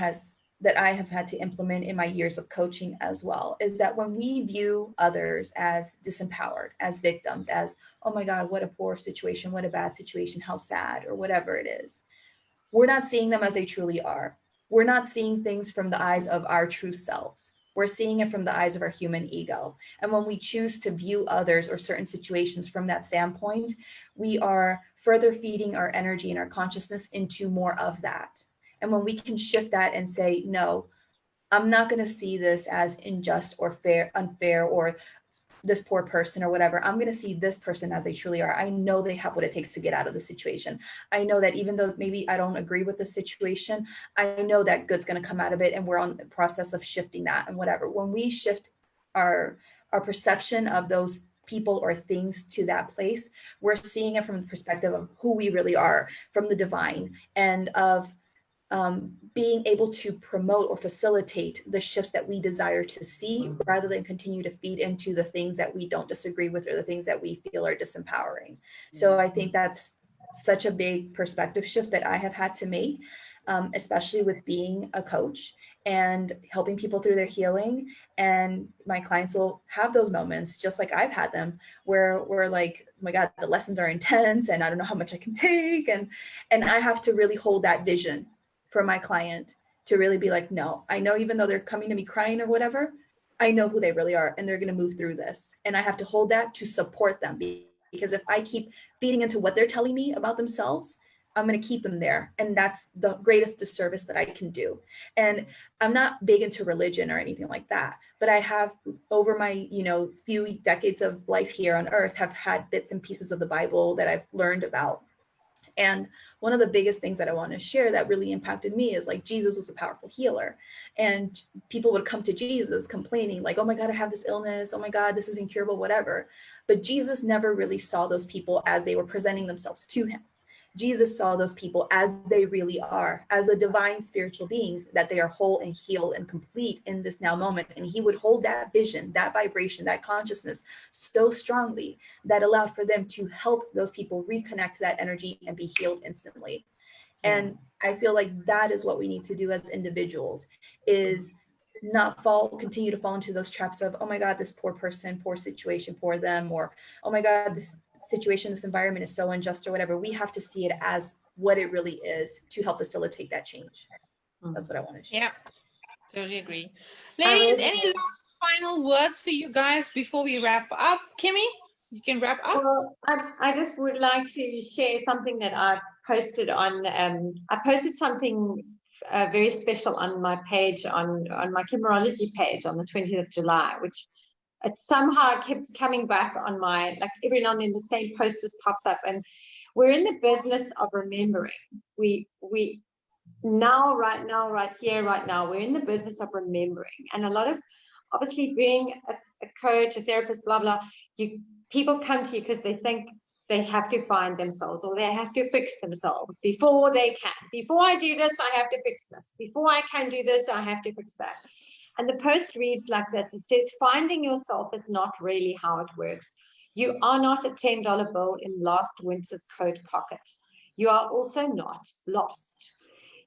I have had to implement in my years of coaching as well, is that when we view others as disempowered, as victims, as, oh my God, what a poor situation, what a bad situation, how sad, or whatever it is, we're not seeing them as they truly are. We're not seeing things from the eyes of our true selves. We're seeing it from the eyes of our human ego. And when we choose to view others or certain situations from that standpoint, we are further feeding our energy and our consciousness into more of that. And when we can shift that and say, no, I'm not going to see this as unjust or unfair, or this poor person or whatever. I'm going to see this person as they truly are. I know they have what it takes to get out of the situation. I know that even though maybe I don't agree with the situation, I know that good's going to come out of it, and we're on the process of shifting that and whatever. When we shift our perception of those people or things to that place, we're seeing it from the perspective of who we really are, from the divine, and of being able to promote or facilitate the shifts that we desire to see, rather than continue to feed into the things that we don't disagree with or the things that we feel are disempowering. So I think that's such a big perspective shift that I have had to make, especially with being a coach and helping people through their healing. And my clients will have those moments, just like I've had them, where we're like, oh my God, the lessons are intense and I don't know how much I can take. And I have to really hold that vision for my client to really be like, no, I know, even though they're coming to me crying or whatever, I know who they really are and they're going to move through this. And I have to hold that to support them, because if I keep feeding into what they're telling me about themselves, I'm going to keep them there. And that's the greatest disservice that I can do. And I'm not big into religion or anything like that, but I have, over my, few decades of life here on earth, have had bits and pieces of the Bible that I've learned about. And one of the biggest things that I want to share that really impacted me is, like, Jesus was a powerful healer, and people would come to Jesus complaining like, oh my God, I have this illness. Oh my God, this is incurable, whatever. But Jesus never really saw those people as they were presenting themselves to him. Jesus saw those people as they really are, as a divine spiritual beings, that they are whole and healed and complete in this now moment. And he would hold that vision, that vibration, that consciousness so strongly that allowed for them to help those people reconnect to that energy and be healed instantly. And I feel like that is what we need to do as individuals, is not continue to fall into those traps of, oh my God, this poor person, poor situation, poor them, or, oh my God, this situation, this environment is so unjust or whatever. We have to see it as what it really is to help facilitate that change. That's what I want to share. Yeah, totally agree. Ladies, any last final words for you guys before we wrap up? Kimmy, you can wrap up. Well, I just would like to share something that I posted on. I posted something very special on my page, on my Kimmerology page on the 20th of July, which it somehow kept coming back on my, like, every now and then the same post just pops up. And we're in the business of remembering. We now, right here, right now, we're in the business of remembering. And a lot of, obviously, being a coach, a therapist, blah, blah, people come to you because they think they have to find themselves, or they have to fix themselves before they can. Before I do this, I have to fix this. Before I can do this, I have to fix that. And the post reads like this. It says, finding yourself is not really how it works. You are not a $10 bill in last winter's coat pocket. You are also not lost.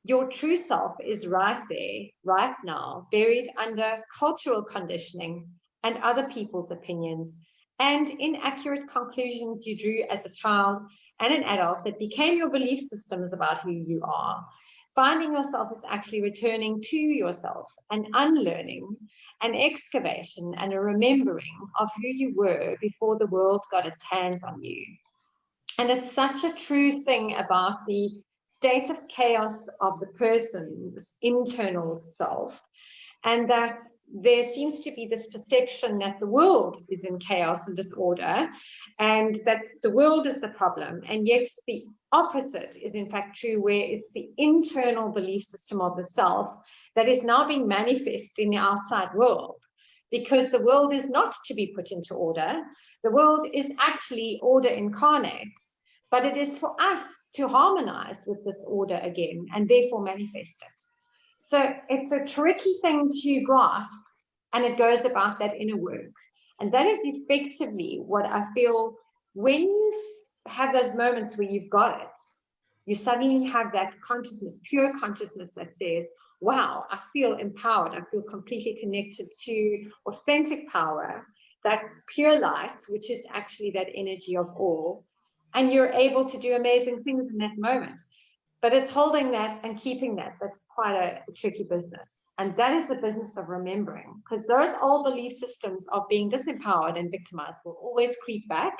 Your true self is right there, right now, buried under cultural conditioning and other people's opinions and inaccurate conclusions you drew as a child and an adult that became your belief systems about who you are. Finding yourself is actually returning to yourself, an unlearning, an excavation, and a remembering of who you were before the world got its hands on you. And it's such a true thing about the state of chaos of the person's internal self, and that there seems to be this perception that the world is in chaos and disorder, and that the world is the problem, and yet the opposite is in fact true, where it's the internal belief system of the self that is now being manifest in the outside world, because the world is not to be put into order. The world is actually order incarnate, but it is for us to harmonize with this order again and therefore manifest it. So it's a tricky thing to grasp, and it goes about that inner work. And that is effectively what I feel when you have those moments where you've got it, you suddenly have that consciousness, pure consciousness that says, wow, I feel empowered. I feel completely connected to authentic power, that pure light, which is actually that energy of all. And you're able to do amazing things in that moment. But it's holding that and keeping that. That's quite a tricky business. And that is the business of remembering, because those old belief systems of being disempowered and victimized will always creep back.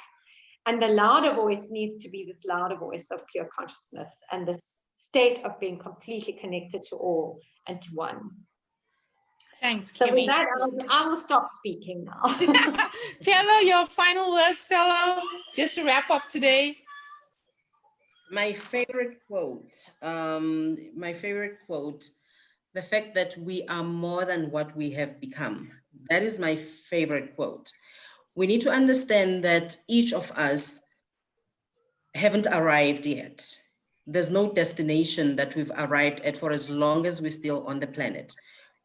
And the louder voice needs to be this louder voice of pure consciousness and this state of being completely connected to all and to one. Thanks, So with Kimmy. that, I will stop speaking now. Fellow, your final words, fellow, just to wrap up today. My favorite quote, the fact that we are more than what we have become. That is my favorite quote. We need to understand that each of us haven't arrived yet. There's no destination that we've arrived at for as long as we're still on the planet.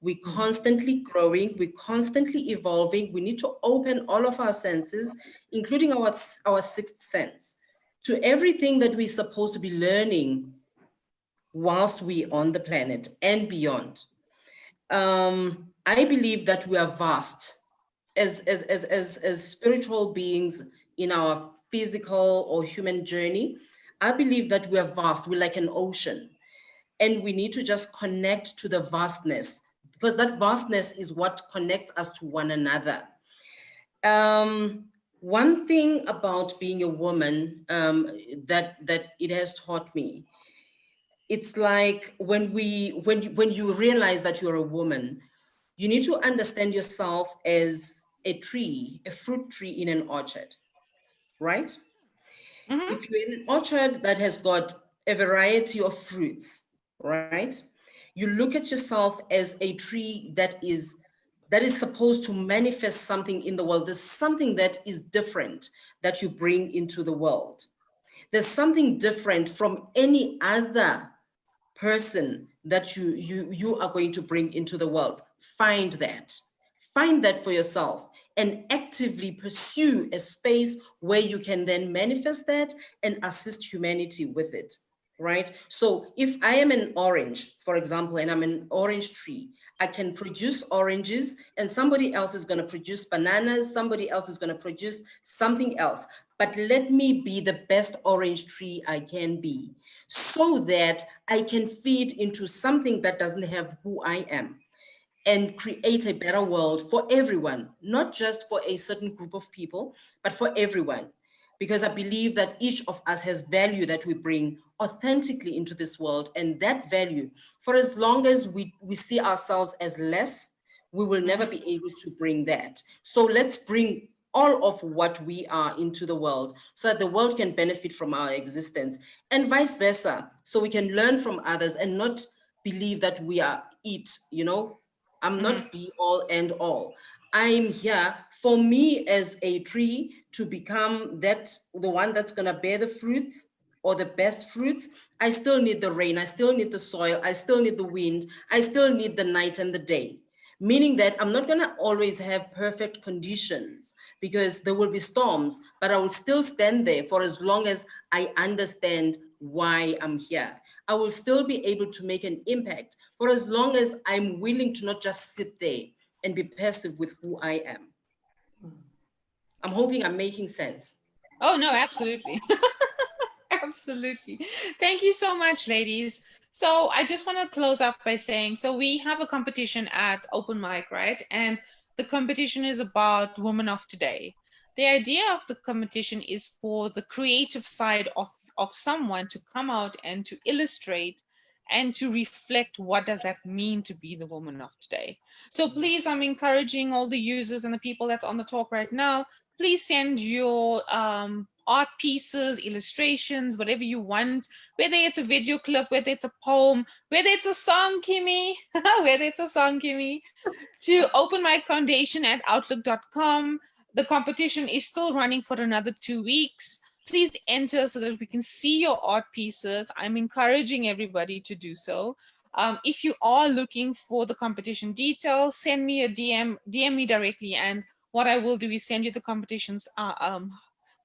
We're constantly growing, we're constantly evolving. We need to open all of our senses, including our sixth sense, to everything that we're supposed to be learning whilst we're on the planet and beyond. I believe that we are vast as spiritual beings in our physical or human journey. I believe that we are vast. We're like an ocean, and we need to just connect to the vastness, because that vastness is what connects us to one another. One thing about being a woman that it has taught me, it's like when you realize that you're a woman, you need to understand yourself as a tree, a fruit tree in an orchard, right? Mhm. If you're in an orchard that has got a variety of fruits, right? You look at yourself as a tree that is supposed to manifest something in the world. There's something that is different that you bring into the world. There's something different from any other person that you are going to bring into the world. Find that for yourself, and actively pursue a space where you can then manifest that and assist humanity with it, right? So if I am an orange, for example, and I'm an orange tree, I can produce oranges, and somebody else is going to produce bananas, somebody else is going to produce something else. But let me be the best orange tree I can be, so that I can feed into something that doesn't have who I am, and create a better world for everyone, not just for a certain group of people, but for everyone. Because I believe that each of us has value that we bring authentically into this world. And that value, for as long as we see ourselves as less, we will never be able to bring that. So let's bring all of what we are into the world, so that the world can benefit from our existence, and vice versa. So we can learn from others and not believe that we are it, you know? I'm not be all and all. I'm here for me as a tree to become the one that's gonna bear the fruits, or the best fruits. I still need the rain, I still need the soil, I still need the wind, I still need the night and the day. Meaning that I'm not gonna always have perfect conditions, because there will be storms, but I will still stand there for as long as I understand why I'm here. I will still be able to make an impact for as long as I'm willing to not just sit there and be passive with who I am. I'm hoping I'm making sense. Oh, no, absolutely. Absolutely. Thank you so much, ladies. So I just want to close up by saying, so we have a competition at Open Mic, right? And the competition is about women of today. The idea of the competition is for the creative side of someone to come out and to illustrate and to reflect what does that mean to be the woman of today. So please, I'm encouraging all the users and the people that's on the talk right now, please send your art pieces, illustrations, whatever you want, whether it's a video clip, whether it's a poem, whether it's a song, Kimmy, to openmicfoundation@outlook.com. The competition is still running for another 2 weeks. Please enter so that we can see your art pieces. I'm encouraging everybody to do so. If you are looking for the competition details, send me a DM me directly, and what I will do is send you the competition's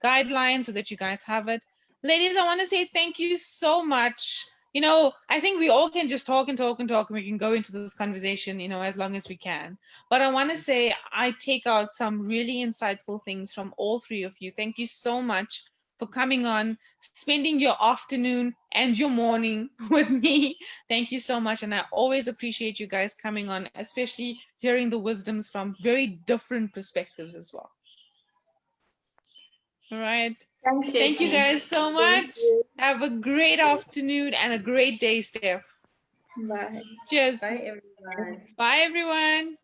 guidelines so that you guys have it. Ladies, I want to say thank you so much. You know, I think we all can just talk and talk and talk, and we can go into this conversation, you know, as long as we can. But I want to say I take out some really insightful things from all three of you. Thank you so much for coming on, spending your afternoon and your morning with me. Thank you so much. And I always appreciate you guys coming on, especially hearing the wisdoms from very different perspectives as well. All right. Thanks, Thank you Sheshnee. guys so much. Have a great afternoon and a great day, Stef. Bye. Cheers. Bye, everyone. Bye, everyone.